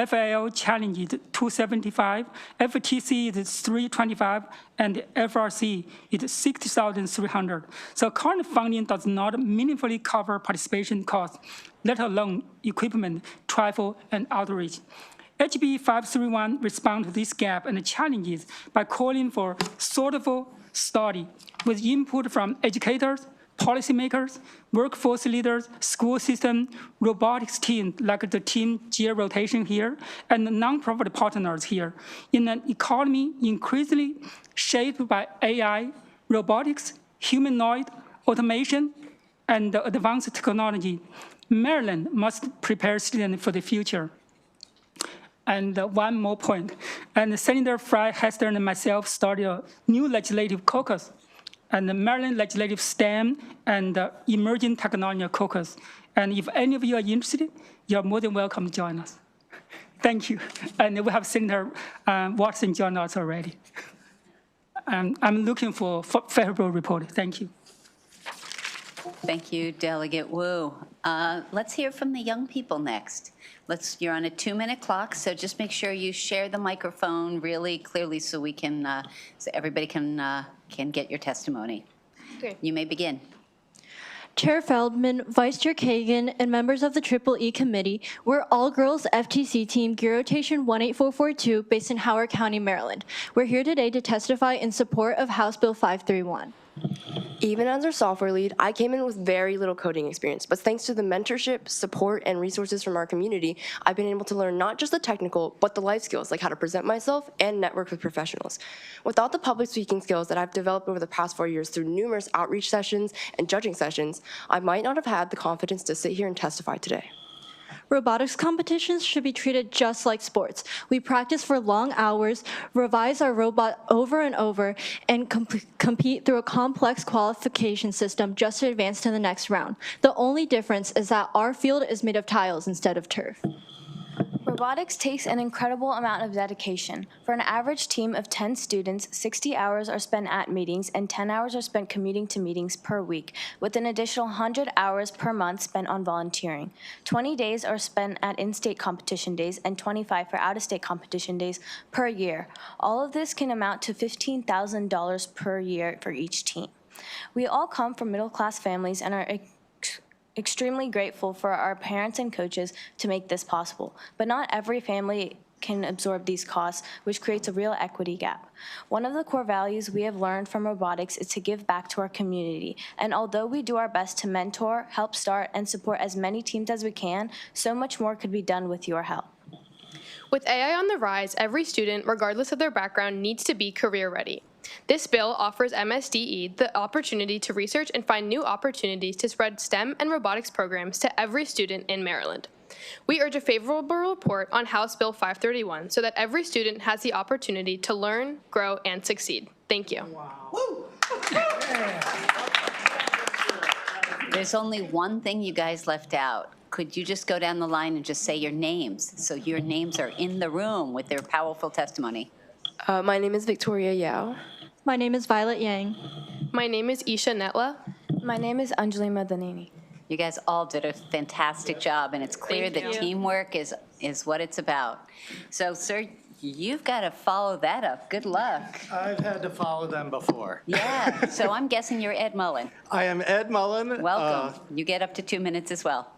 FAL challenge is $275, FTC is $325, and FRC is $60,300. So current funding does not meaningfully cover participation costs, let alone equipment, travel, and outreach. HB 531 responds to this gap and challenges by calling for thoughtful study with input from educators, policymakers, workforce leaders, school system, robotics team, like the team Geo Rotation here, and nonprofit partners here, in an economy increasingly shaped by AI, robotics, humanoid, automation, and advanced technology. Maryland must prepare students for the future. And one more point. And Senator Fry Hester and myself started a new legislative caucus, and the Maryland Legislative STEM and Emerging Technology Caucus. And if any of you are interested, you're more than welcome to join us. Thank you. And we have Senator Watson join us already. I'm looking for favorable report. Thank you. Thank you, Delegate Wu. Let's hear from the young people next. You're on a 2-minute clock, so just make sure you share the microphone really clearly so we can, so everybody can get your testimony. Okay. You may begin. Chair Feldman, Vice Chair Kagan, and members of the EEE Committee, we're all-girls FTC team Gear Rotation 18442 based in Howard County, Maryland. We're here today to testify in support of House Bill 531. Even as our software lead, I came in with very little coding experience, but thanks to the mentorship, support, and resources from our community, I've been able to learn not just the technical, but the life skills, like how to present myself and network with professionals. Without the public speaking skills that I've developed over the past 4 years through numerous outreach sessions and judging sessions, I might not have had the confidence to sit here and testify today. Robotics competitions should be treated just like sports. We practice for long hours, revise our robot over and over, and compete through a complex qualification system just to advance to the next round. The only difference is that our field is made of tiles instead of turf. Robotics takes an incredible amount of dedication. For an average team of 10 students, 60 hours are spent at meetings and 10 hours are spent commuting to meetings per week, with an additional 100 hours per month spent on volunteering. 20 days are spent at in-state competition days and 25 for out-of-state competition days per year. All of this can amount to $15,000 per year for each team. We all come from middle-class families and are extremely grateful for our parents and coaches to make this possible, but not every family can absorb these costs, which creates a real equity gap. One of the core values we have learned from robotics is to give back to our community, and although we do our best to mentor, help start, and support as many teams as we can, so much more could be done with your help. With AI on the rise, every student, regardless of their background, needs to be career ready. This bill offers MSDE the opportunity to research and find new opportunities to spread STEM and robotics programs to every student in Maryland. We urge a favorable report on House Bill 531 so that every student has the opportunity to learn, grow, and succeed. Thank you. Wow. There's only one thing you guys left out. Could you just go down the line and just say your names so your names are in the room with their powerful testimony? My name is Victoria Yao. My name is Violet Yang. My name is Isha Netla. My name is Anjali Madanani. You guys all did a fantastic job, and it's clear that teamwork is what it's about. So, sir, you've got to follow that up. Good luck. I've had to follow them before. Yeah, so I'm guessing you're Ed Mullen. I am Ed Mullen. Welcome. You get up to 2 minutes as well.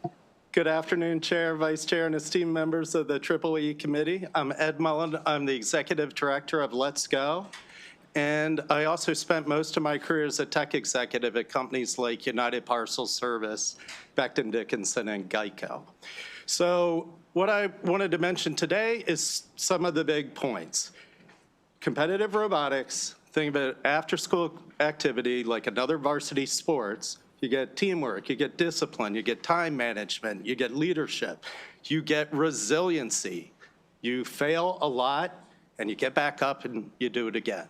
Good afternoon, Chair, Vice Chair, and esteemed members of the EEE Committee. I'm Ed Mullen. I'm the Executive Director of Let's Go. And I also spent most of my career as a tech executive at companies like United Parcel Service, Becton Dickinson, and Geico. So what I wanted to mention today is some of the big points. Competitive robotics, think of it after-school activity like another varsity sports. You get teamwork, you get discipline, you get time management, you get leadership, you get resiliency. You fail a lot, and you get back up and you do it again.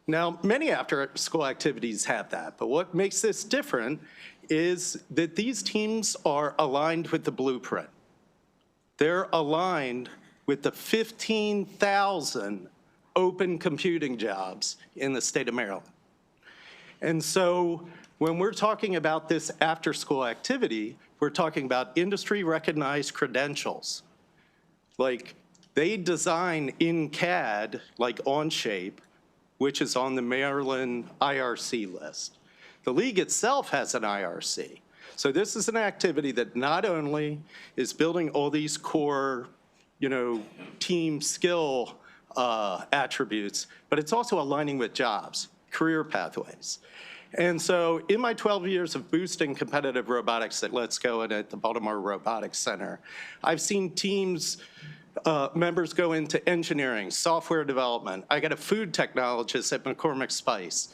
Now, many after-school activities have that, but what makes this different is that these teams are aligned with the blueprint. They're aligned with the 15,000 open computing jobs in the state of Maryland. And so when we're talking about this after-school activity, we're talking about industry-recognized credentials. Like, they design in CAD, like Onshape, which is on the Maryland IRC list. The league itself has an IRC. So this is an activity that not only is building all these core team skill attributes, but it's also aligning with jobs, career pathways. And so in my 12 years of boosting competitive robotics at Let's Go and at the Baltimore Robotics Center, I've seen teams, members go into engineering, software development. I got a food technologist at McCormick Spice.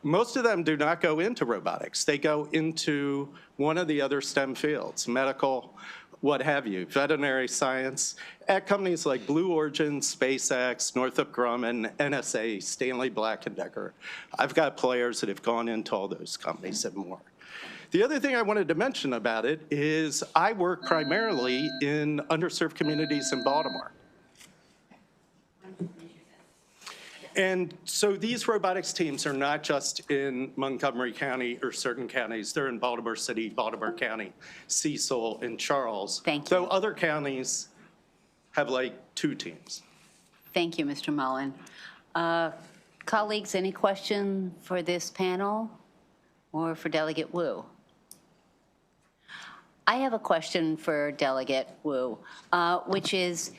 Most of them do not go into robotics. They go into one of the other STEM fields, medical, what have you, veterinary science, at companies like Blue Origin, SpaceX, Northrop Grumman, NSA, Stanley Black & Decker. I've got players that have gone into all those companies and more. The other thing I wanted to mention about it is I work primarily in underserved communities in Baltimore. And so these robotics teams are not just in Montgomery County or certain counties. They're in Baltimore City, Baltimore County, Cecil, and Charles. Thank you. So other counties have like 2 teams. Thank you, Mr. Mullen. Colleagues, any question for this panel or for Delegate Wu? I have a question for Delegate Wu, which is,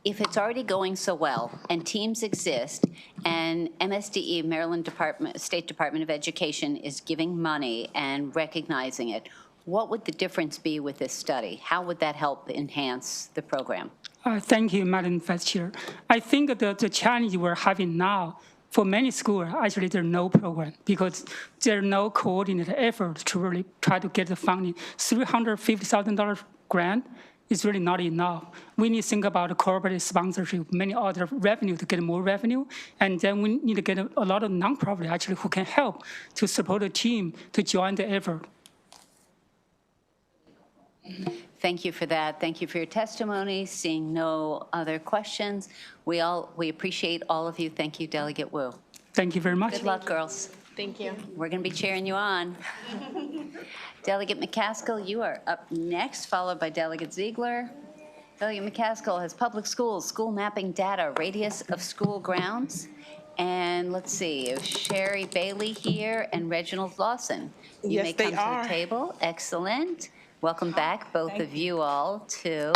if it's already going so well and teams exist and MSDE, Maryland State Department of Education, is giving money and recognizing it, what would the difference be with this study? How would that help enhance the program? Thank you, Madam Vice Chair. I think the challenge we're having now, for many schools, actually there's no program because there's no coordinated effort to really try to get the funding. $350,000 grant is really not enough. We need to think about corporate sponsorship, many other revenue to get more revenue, and then we need to get a lot of nonprofit actually who can help to support the team to join the effort. Thank you for that. Thank you for your testimony. Seeing no other questions, we appreciate all of you. Thank you, Delegate Wu. Thank you very much. Good luck, girls. Thank you. We're going to be cheering you on. Delegate McCaskill, you are up next, followed by Delegate Ziegler. Delegate McCaskill has public schools, school mapping data, radius of school grounds. And let's see, is Sherry Bailey here and Reginald Lawson? You Yes, may they come to are. the table. Excellent. Welcome back, both of you all, to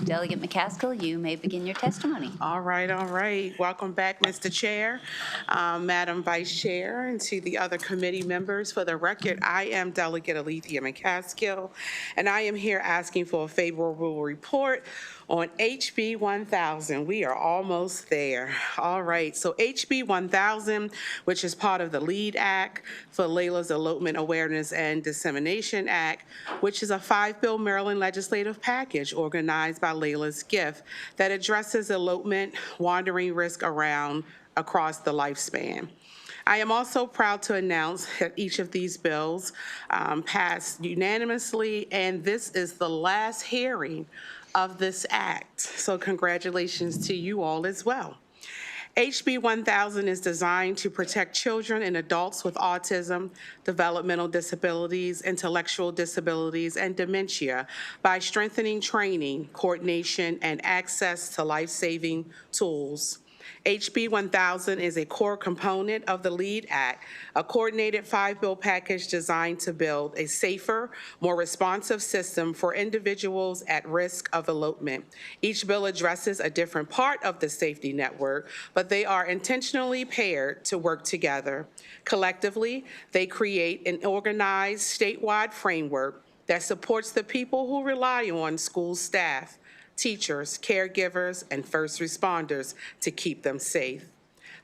Delegate McCaskill. You may begin your testimony. All right, all right. Welcome back, Mr. Chair, Madam Vice Chair, and to the other committee members. For the record, I am Delegate Alethea McCaskill, and I am here asking for a favorable report on HB 1000. We are almost there. All right, so HB 1000, which is part of the LEAD Act for Layla's Elopement Awareness and Dissemination Act, which is a 5-bill Maryland legislative package organized by Layla's Gift that addresses elopement, wandering risk across the lifespan. I am also proud to announce that each of these bills passed unanimously, and this is the last hearing of this act. So congratulations to you all as well. HB 1000 is designed to protect children and adults with autism, developmental disabilities, intellectual disabilities, and dementia by strengthening training, coordination, and access to life-saving tools. HB 1000 is a core component of the LEAD Act, a coordinated 5-bill package designed to build a safer, more responsive system for individuals at risk of elopement. Each bill addresses a different part of the safety network, but they are intentionally paired to work together. Collectively, they create an organized statewide framework that supports the people who rely on school staff, teachers, caregivers, and first responders to keep them safe.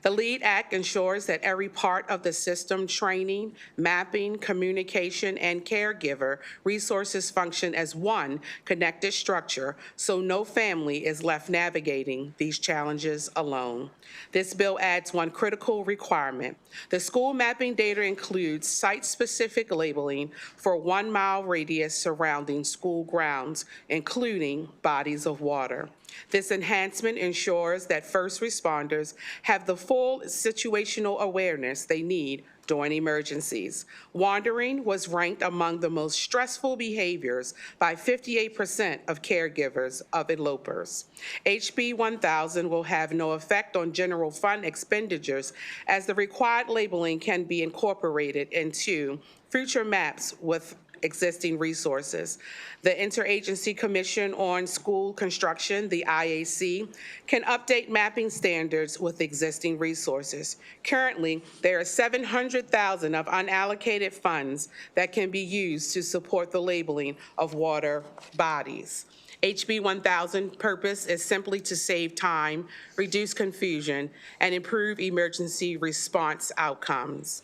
The LEAD Act ensures that every part of the system, training, mapping, communication, and caregiver resources function as one connected structure, so no family is left navigating these challenges alone. This bill adds one critical requirement. The school mapping data includes site-specific labeling for 1 mile radius surrounding school grounds, including bodies of water. This enhancement ensures that first responders have the full situational awareness they need during emergencies. Wandering was ranked among the most stressful behaviors by 58% of caregivers of elopers. HB 1000 will have no effect on general fund expenditures, as the required labeling can be incorporated into future maps with existing resources. The Interagency Commission on School Construction, the IAC, can update mapping standards with existing resources. Currently, there are $700,000 of unallocated funds that can be used to support the labeling of water bodies. HB 1000 purpose is simply to save time, reduce confusion, and improve emergency response outcomes.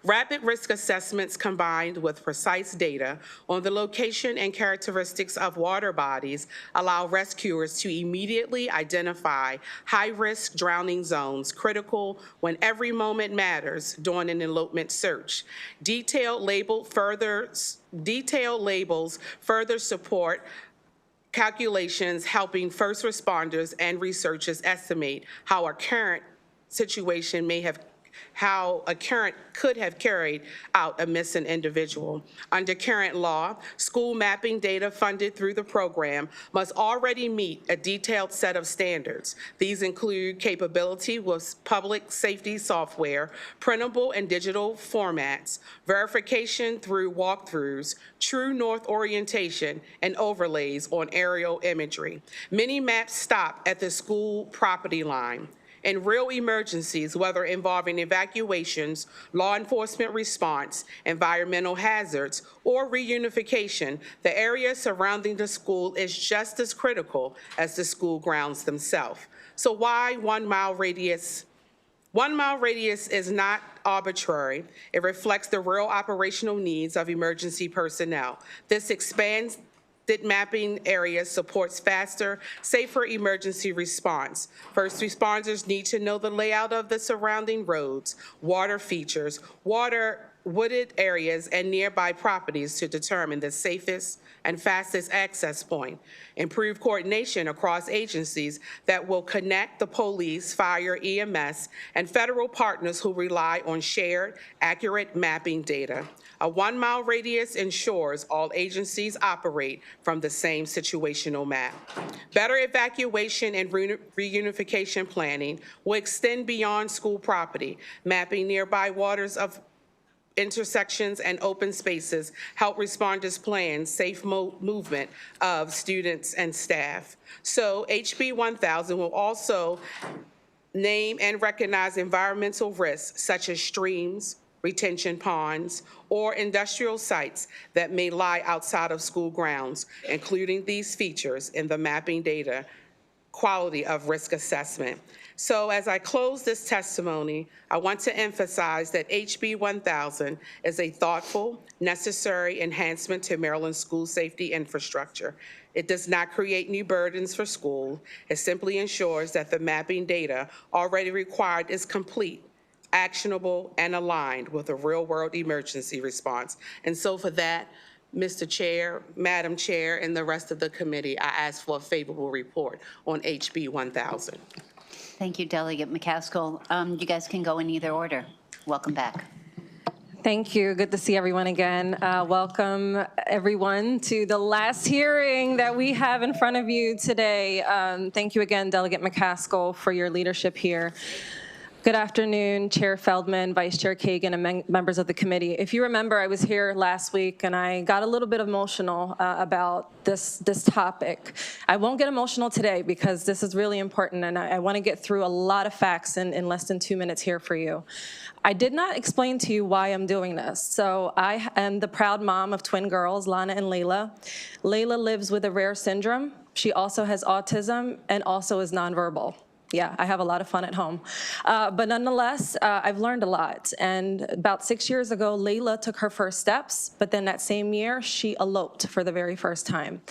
Rapid risk assessments combined with precise data on the location and characteristics of water bodies allow rescuers to immediately identify high-risk drowning zones critical when every moment matters during an elopement search. Detailed labels further support calculations helping first responders and researchers estimate how a current situation could have carried out a missing individual. Under current law, school mapping data funded through the program must already meet a detailed set of standards. These include capability with public safety software, printable and digital formats, verification through walkthroughs, true north orientation, and overlays on aerial imagery. Many maps stop at the school property line. In real emergencies, whether involving evacuations, law enforcement response, environmental hazards, or reunification, the area surrounding the school is just as critical as the school grounds themselves. So why 1 mile radius? 1 mile radius is not arbitrary. It reflects the real operational needs of emergency personnel. This expands mapping areas supports faster, safer emergency response. First responders need to know the layout of the surrounding roads, water features, wooded areas, and nearby properties to determine the safest and fastest access point. Improve coordination across agencies that will connect the police, fire, EMS, and federal partners who rely on shared, accurate mapping data. A 1 mile radius ensures all agencies operate from the same situational map. Better evacuation and reunification planning will extend beyond school property. Mapping nearby waters of intersections and open spaces help responders plan safe movement of students and staff. So HB 1000 will also name and recognize environmental risks such as streams, retention ponds, or industrial sites that may lie outside of school grounds, including these features in the mapping data quality of risk assessment. So as I close this testimony, I want to emphasize that HB 1000 is a thoughtful, necessary enhancement to Maryland's school safety infrastructure. It does not create new burdens for school. It simply ensures that the mapping data already required is complete, actionable, and aligned with a real-world emergency response. And so for that, Mr. Chair, Madam Chair, and the rest of the committee, I ask for a favorable report on HB 1000. Thank you, Delegate McCaskill. You guys can go in either order. Welcome back. Thank you. Good to see everyone again. Welcome, everyone, to the last hearing that we have in front of you today. Thank you again, Delegate McCaskill, for your leadership here. Good afternoon, Chair Feldman, Vice Chair Kagan, and members of the committee. If you remember, I was here last week and I got a little bit emotional about this topic. I won't get emotional today because this is really important and I want to get through a lot of facts in less than 2 minutes here for you. I did not explain to you why I'm doing this. So I am the proud mom of twin girls, Lana and Layla. Layla lives with a rare syndrome. She also has autism and also is nonverbal. Yeah, I have a lot of fun at home. But nonetheless, I've learned a lot. And about 6 years ago, Layla took her first steps, but then that same year, she eloped for the very first time.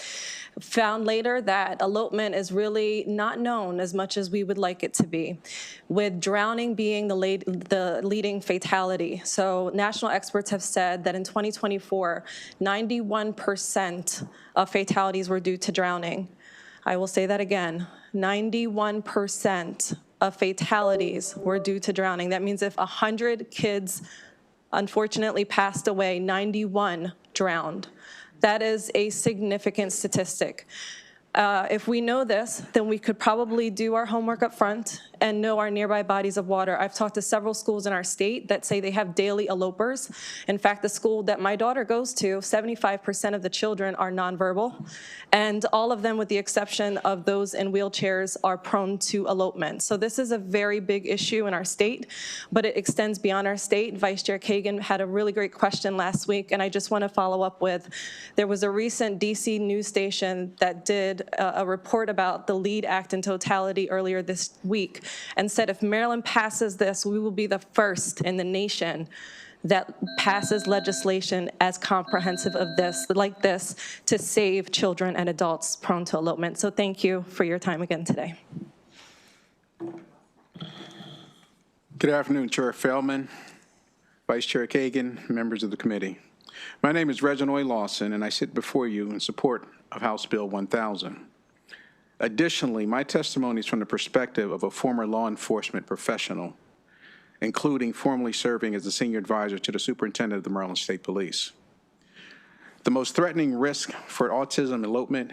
Found later that elopement is really not known as much as we would like it to be, with drowning being the leading fatality. So national experts have said that in 2024, 91% of fatalities were due to drowning. I will say that again, 91% of fatalities were due to drowning. That means if 100 kids unfortunately passed away, 91 drowned. That is a significant statistic. If we know this, then we could probably do our homework up front and know our nearby bodies of water. I've talked to several schools in our state that say they have daily elopers. In fact, the school that my daughter goes to, 75% of the children are nonverbal, and all of them, with the exception of those in wheelchairs, are prone to elopement. So this is a very big issue in our state, but it extends beyond our state. Vice Chair Kagan had a really great question last week, and I just want to follow up with, there was a recent DC news station that did a report about the LEAD Act in totality earlier this week, and said if Maryland passes this, we will be the first in the nation that passes legislation as comprehensive of this, like this, to save children and adults prone to elopement. So thank you for your time again today. Good afternoon, Chair Feldman, Vice Chair Kagan, members of the committee. My name is Reginald A. Lawson, and I sit before you in support of House Bill 1000. Additionally, my testimony is from the perspective of a former law enforcement professional, including formerly serving as the senior advisor to the superintendent of the Maryland State Police. The most threatening risk for autism elopement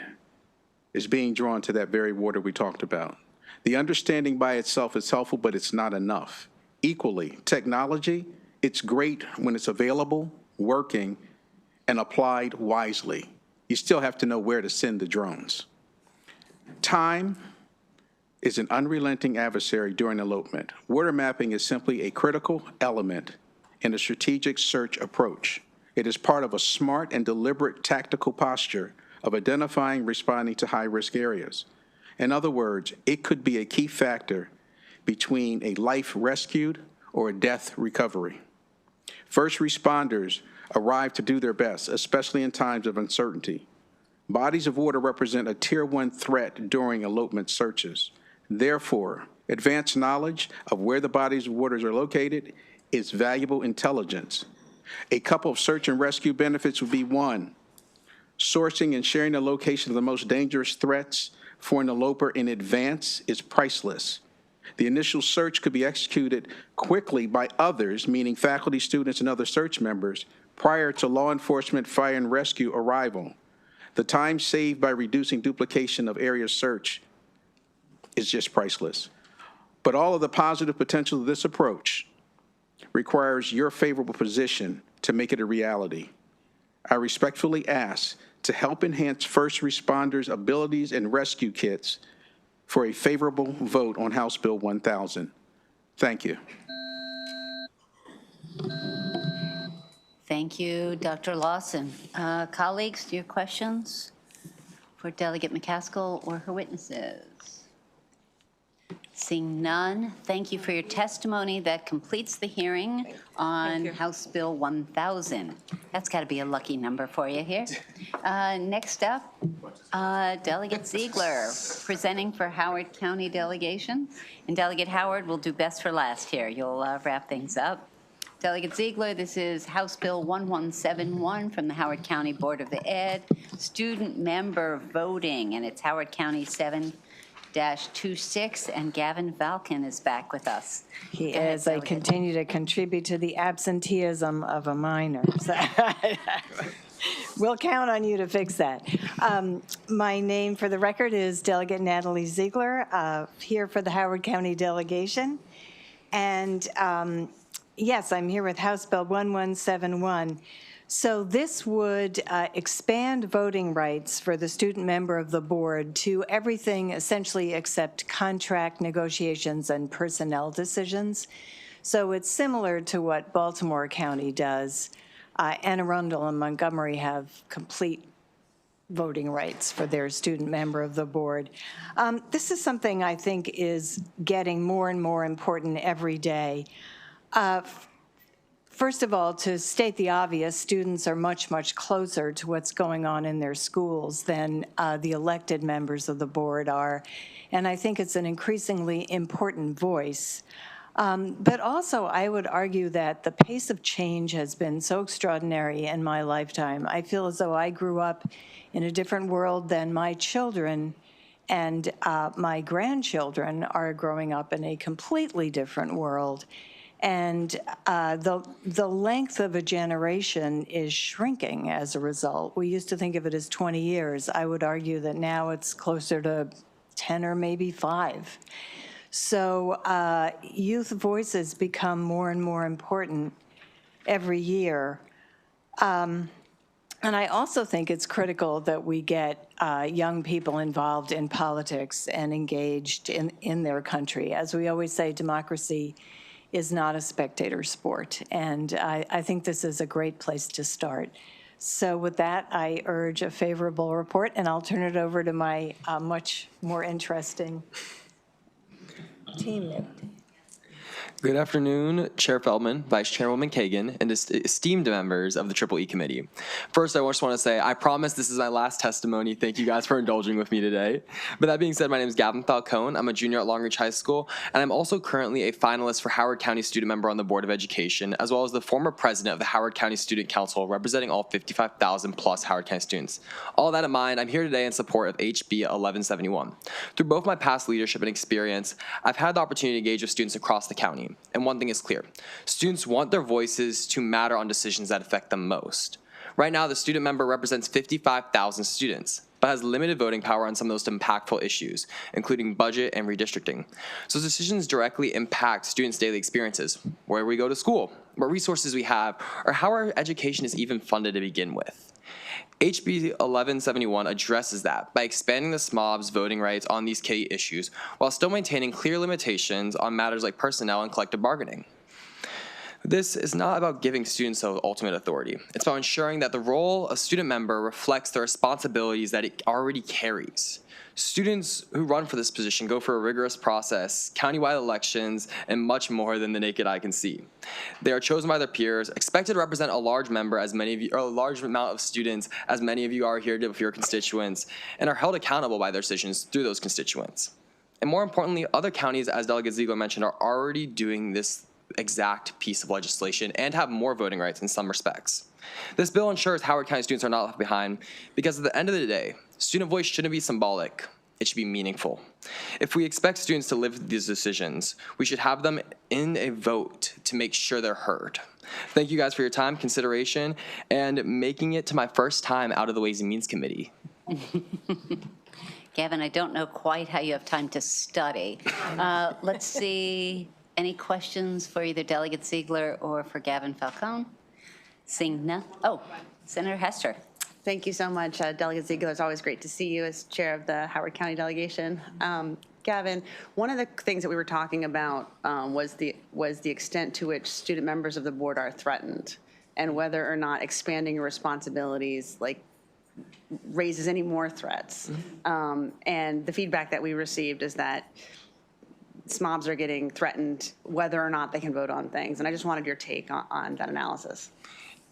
is being drawn to that very water we talked about. The understanding by itself is helpful, but it's not enough. Equally, technology, it's great when it's available, working, and applied wisely. You still have to know where to send the drones. Time is an unrelenting adversary during elopement. Water mapping is simply a critical element in a strategic search approach. It is part of a smart and deliberate tactical posture of identifying and responding to high-risk areas. In other words, it could be a key factor between a life rescued or a death recovery. First responders arrive to do their best, especially in times of uncertainty. Bodies of water represent a Tier 1 threat during elopement searches. Therefore, advanced knowledge of where the bodies of waters are located is valuable intelligence. A couple of search and rescue benefits would be: one, sourcing and sharing the location of the most dangerous threats for an eloper in advance is priceless. The initial search could be executed quickly by others, meaning faculty, students, and other search members, prior to law enforcement, fire, and rescue arrival. The time saved by reducing duplication of area search is just priceless. But all of the positive potential of this approach requires your favorable position to make it a reality. I respectfully ask to help enhance first responders' abilities and rescue kits for a favorable vote on House Bill 1000. Thank you. Thank you, Dr. Lawson. Colleagues, do you have questions for Delegate McCaskill or her witnesses? Seeing none, thank you for your testimony. That completes the hearing on House Bill 1000. That's got to be a lucky number for you here. Next up, Delegate Ziegler, presenting for Howard County delegation. And Delegate Howard will do best for last here. You'll wrap things up. Delegate Ziegler, this is House Bill 1171 from the Howard County Board of Ed, student member voting, and it's Howard County 7-26, and Gavin Valkin is back with us. He is. I continue to contribute to the absenteeism of a minor. So we'll count on you to fix that. My name for the record is Delegate Natalie Ziegler, here for the Howard County delegation. And yes, I'm here with House Bill 1171. So this would expand voting rights for the student member of the board to everything essentially except contract negotiations and personnel decisions. So it's similar to what Baltimore County does. Anne Arundel and Montgomery have complete voting rights for their student member of the board. This is something I think is getting more and more important every day. First of all, to state the obvious, students are much, much closer to what's going on in their schools than the elected members of the board are. And I think it's an increasingly important voice. But also, I would argue that the pace of change has been so extraordinary in my lifetime. I feel as though I grew up in a different world than my children, and my grandchildren are growing up in a completely different world. And the length of a generation is shrinking as a result. We used to think of it as 20 years. I would argue that now it's closer to 10 or maybe 5. So youth voices become more and more important every year. And I also think it's critical that we get young people involved in politics and engaged in their country. As we always say, democracy is not a spectator sport, and I think this is a great place to start. So with that, I urge a favorable report, and I'll turn it over to my much more interesting team member. Good afternoon, Chair Feldman, Vice Chairwoman Kagan, and esteemed members of the EEE Committee. First, I just want to say I promise this is my last testimony. Thank you guys for indulging with me today. But that being said, my name is Gavin Falcone. I'm a junior at Long Ridge High School, and I'm also currently a finalist for Howard County Student Member on the Board of Education, as well as the former president of the Howard County Student Council, representing all 55,000 plus Howard County students. All that in mind, I'm here today in support of HB 1171. Through both my past leadership and experience, I've had the opportunity to engage with students across the county. And one thing is clear, students want their voices to matter on decisions that affect them most. Right now, the student member represents 55,000 students, but has limited voting power on some of those impactful issues, including budget and redistricting. So decisions directly impact students' daily experiences, where we go to school, what resources we have, or how our education is even funded to begin with. HB 1171 addresses that by expanding the SMOB's voting rights on these key issues while still maintaining clear limitations on matters like personnel and collective bargaining. This is not about giving students the ultimate authority. It's about ensuring that the role of student member reflects the responsibilities that it already carries. Students who run for this position go through a rigorous process, countywide elections, and much more than the naked eye can see. They are chosen by their peers, expected to represent a large member, as many of you, or a large amount of students, as many of you are here with your constituents, and are held accountable by their decisions through those constituents. And more importantly, other counties, as Delegate Ziegler mentioned, are already doing this exact piece of legislation and have more voting rights in some respects. This bill ensures Howard County students are not left behind because at the end of the day, student voice shouldn't be symbolic, it should be meaningful. If we expect students to live with these decisions, we should have them in a vote to make sure they're heard. Thank you guys for your time, consideration, and making it to my first time out of the Ways and Means Committee. Gavin, I don't know quite how you have time to study. Let's see. Any questions for either Delegate Ziegler or for Gavin Falcone? Seeing none. Oh, Senator Hester. Thank you so much, Delegate Ziegler. It's always great to see you as chair of the Howard County delegation. Gavin, one of the things that we were talking about was the extent to which student members of the board are threatened, and whether or not expanding your responsibilities raises any more threats. And the feedback that we received is that SMOBs are getting threatened whether or not they can vote on things. And I just wanted your take on that analysis.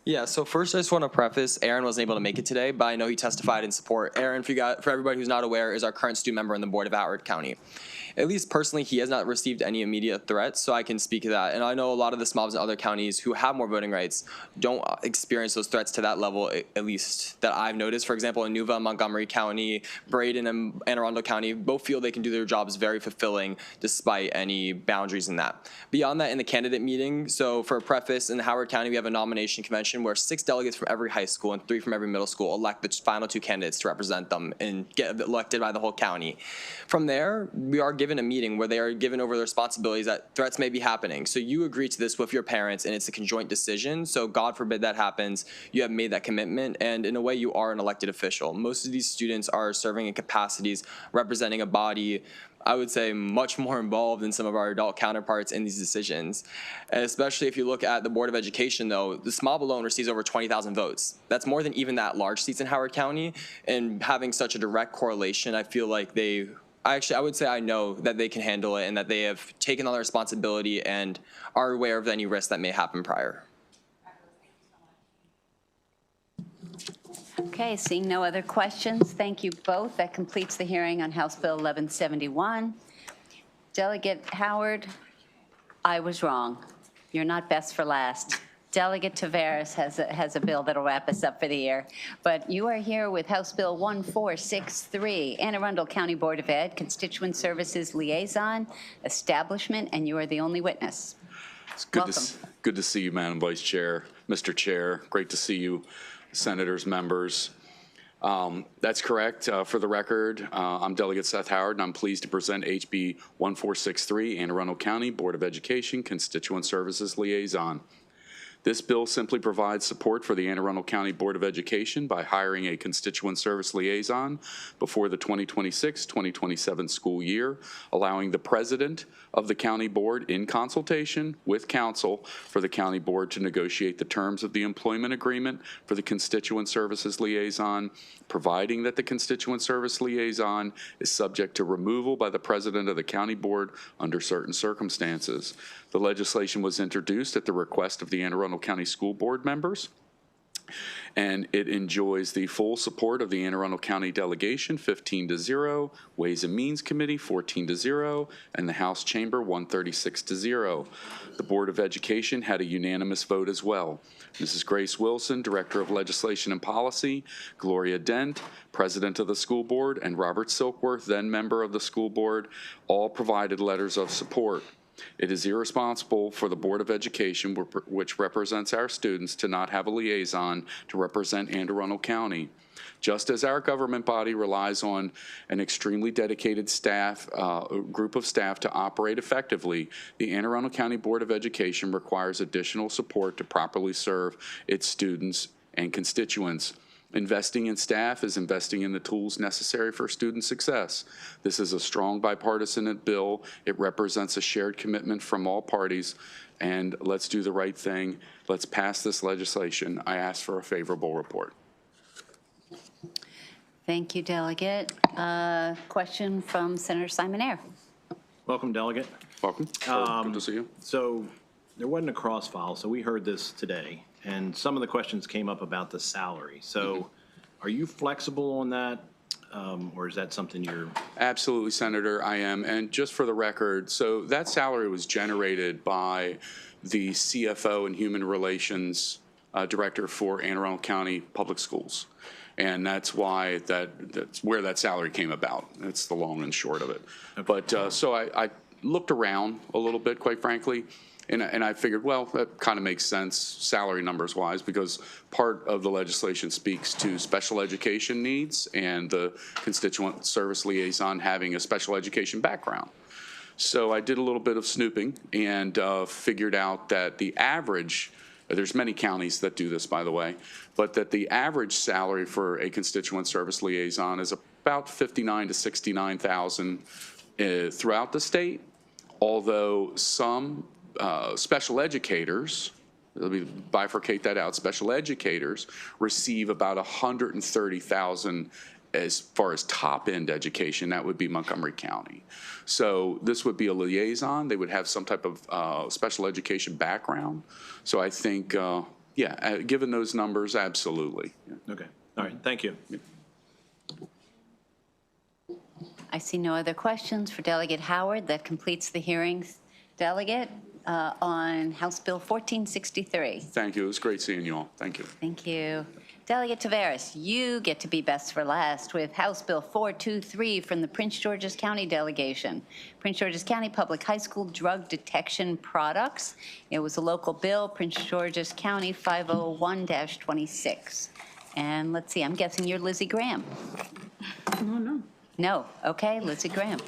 Yeah, so first I just want to preface, Aaron wasn't able to make it today, but I know he testified in support. Aaron, for everybody who's not aware, is our current student member on the board of Howard County. At least personally, he has not received any immediate threats, so I can speak to that. And I know a lot of the SMOBs in other counties who have more voting rights don't experience those threats to that level, at least that I've noticed. For example, in Nuva, Montgomery County, Braden, and Anne Arundel County both feel they can do their jobs very fulfilling despite any boundaries in that. Beyond that, in the candidate meeting, so for a preface, in Howard County, we have a nomination convention where 6 delegates from every high school and 3 from every middle school elect the final 2 candidates to represent them and get elected by the whole county. From there, we are given a meeting where they are given over the responsibilities that threats may be happening. So you agree to this with your parents, and it's a conjoint decision. So God forbid that happens, you have made that commitment, and in a way, you are an elected official. Most of these students are serving in capacities representing a body, I would say, much more involved than some of our adult counterparts in these decisions. And especially if you look at the Board of Education, though, the SMOB alone receives over 20,000 votes. That's more than even that large seats in Howard County. And having such a direct correlation, I feel like I would say I know that they can handle it and that they have taken on the responsibility and are aware of any risks that may happen prior. Okay, seeing no other questions, thank you both. That completes the hearing on House Bill 1171. Delegate Howard, I was wrong. You're not best for last. Delegate Taveras has a bill that'll wrap us up for the year. But you are here with House Bill 1463, Anne Arundel County Board of Ed, Constituent Services Liaison, Establishment, and you are the only witness. It's good Welcome. good to see you, Madam Vice Chair, Mr. Chair. Great to see you, senators, members. That's correct. For the record, I'm Delegate Seth Howard, and I'm pleased to present HB 1463, Anne Arundel County Board of Education Constituent Services Liaison. This bill simply provides support for the Anne Arundel County Board of Education by hiring a constituent service liaison before the 2026-2027 school year, allowing the president of the county board in consultation with counsel for the county board to negotiate the terms of the employment agreement for the constituent services liaison, providing that the constituent service liaison is subject to removal by the president of the county board under certain circumstances. The legislation was introduced at the request of the Anne Arundel County School Board members, and it enjoys the full support of the Anne Arundel County delegation 15-0, Ways and Means Committee 14-0, and the House Chamber 136-0. The Board of Education had a unanimous vote as well. Mrs. Grace Wilson, Director of Legislation and Policy, Gloria Dent, President of the School Board, and Robert Silkworth, then member of the School Board, all provided letters of support. It is irresponsible for the Board of Education, which represents our students, to not have a liaison to represent Anne Arundel County. Just as our government body relies on an extremely dedicated staff, group of staff to operate effectively, the Anne Arundel County Board of Education requires additional support to properly serve its students and constituents. Investing in staff is investing in the tools necessary for student success. This is a strong bipartisan bill. It represents a shared commitment from all parties, and let's do the right thing. Let's pass this legislation. I ask for a favorable report. Thank you, Delegate. Question from Senator Simon Ayer. Welcome, Delegate. Welcome. Good to see you. So there wasn't a cross file, so we heard this today, and some of the questions came up about the salary. So are you flexible on that, or is that something you're? Absolutely, Senator, I am. And just for the record, so that salary was generated by the CFO and Human Relations Director for Anne Arundel County Public Schools. And that's why that's where that salary came about. That's the long and short of it. Okay. But so I looked around a little bit, quite frankly, and I figured, well, that kind of makes sense salary numbers wise, because part of the legislation speaks to special education needs and the constituent service liaison having a special education background. So I did a little bit of snooping and figured out that the average, there's many counties that do this, by the way, but that the average salary for a constituent service liaison is about $59,000 to $69,000 throughout the state, although some special educators, let me bifurcate that out, special educators receive about $130,000 as far as top-end education. That would be Montgomery County. So this would be a liaison. They would have some type of special education background. So I think, yeah, given those numbers, absolutely. Yeah. Okay. All right. Thank you. Yeah. I see no other questions for Delegate Howard. That completes the hearings. Delegate, on House Bill 1463. Thank you. It was great seeing you all. Thank you. Thank you. Delegate Taveras, you get to be best for last with House Bill 423 from the Prince George's County delegation. Prince George's County Public High School Drug Detection Products. It was a local bill, Prince George's County 501-26. And let's see, I'm guessing you're Lizzie Graham. No. No, okay, Lizzie Graham.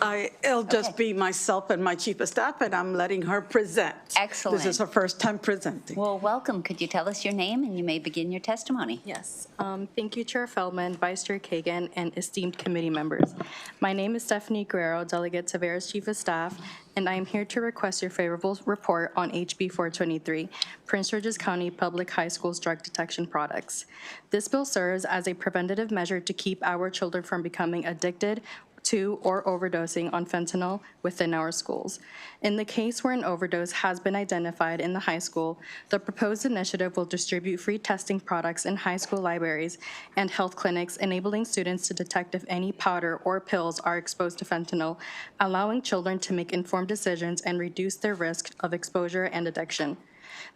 It'll just be myself and my chief of staff, and I'm letting her present. Excellent. This is her first time presenting. Well, welcome. Could you tell us your name, and you may begin your testimony? Yes. Thank you, Chair Feldman, Vice Chair Kagan, and esteemed committee members. My name is Stephanie Guerrero, Delegate Taveras Chief of Staff, and I am here to request your favorable report on HB 423, Prince George's County Public High Schools Drug Detection Products. This bill serves as a preventative measure to keep our children from becoming addicted to or overdosing on fentanyl within our schools. In the case where an overdose has been identified in the high school, the proposed initiative will distribute free testing products in high school libraries and health clinics, enabling students to detect if any powder or pills are exposed to fentanyl, allowing children to make informed decisions and reduce their risk of exposure and addiction.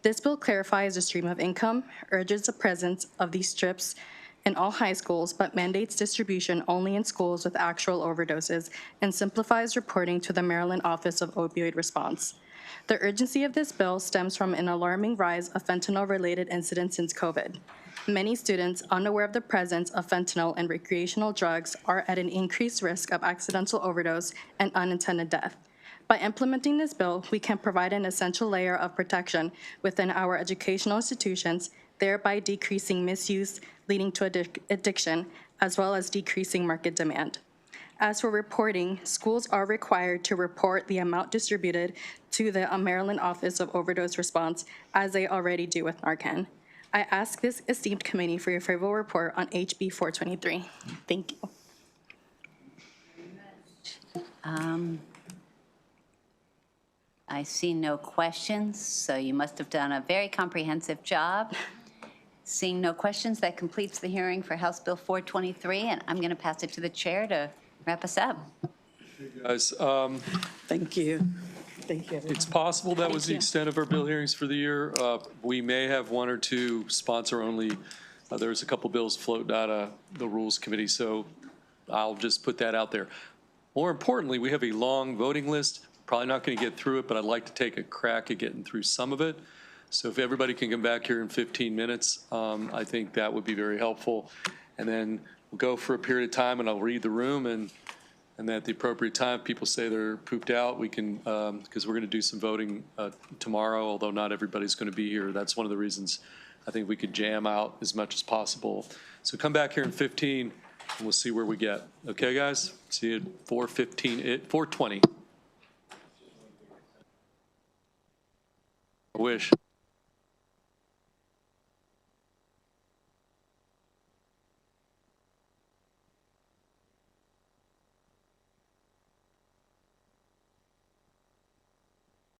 This bill clarifies the stream of income, urges the presence of these strips in all high schools, but mandates distribution only in schools with actual overdoses, and simplifies reporting to the Maryland Office of Opioid Response. The urgency of this bill stems from an alarming rise of fentanyl-related incidents since COVID. Many students, unaware of the presence of fentanyl and recreational drugs, are at an increased risk of accidental overdose and unintended death. By implementing this bill, we can provide an essential layer of protection within our educational institutions, thereby decreasing misuse, leading to addiction, as well as decreasing market demand. As for reporting, schools are required to report the amount distributed to the Maryland Office of Overdose Response, as they already do with Narcan. I ask this esteemed committee for your favorable report on HB 423. Thank you. I see no questions, so you must have done a very comprehensive job. Seeing no questions, that completes the hearing for House Bill 423, and I'm going to pass it to the chair to wrap us up. Guys, Thank you. Thank you, everyone. it's possible that was the you. extent of our bill hearings for the year. We may have one or two sponsor-only. There's a couple bills floating out of the Rules Committee, so I'll just put that out there. More importantly, we have a long voting list. Probably not going to get through it, but I'd like to take a crack at getting through some of it. So if everybody can come back here in 15 minutes, I think that would be very helpful. And then we'll go for a period of time, and I'll read the room, and at the appropriate time, people say they're pooped out, we can, because we're going to do some voting tomorrow, although not everybody's going to be here. That's one of the reasons I think we could jam out as much as possible. So come back here in 15, and we'll see where we get. Okay, guys? See you at 4:20. I wish.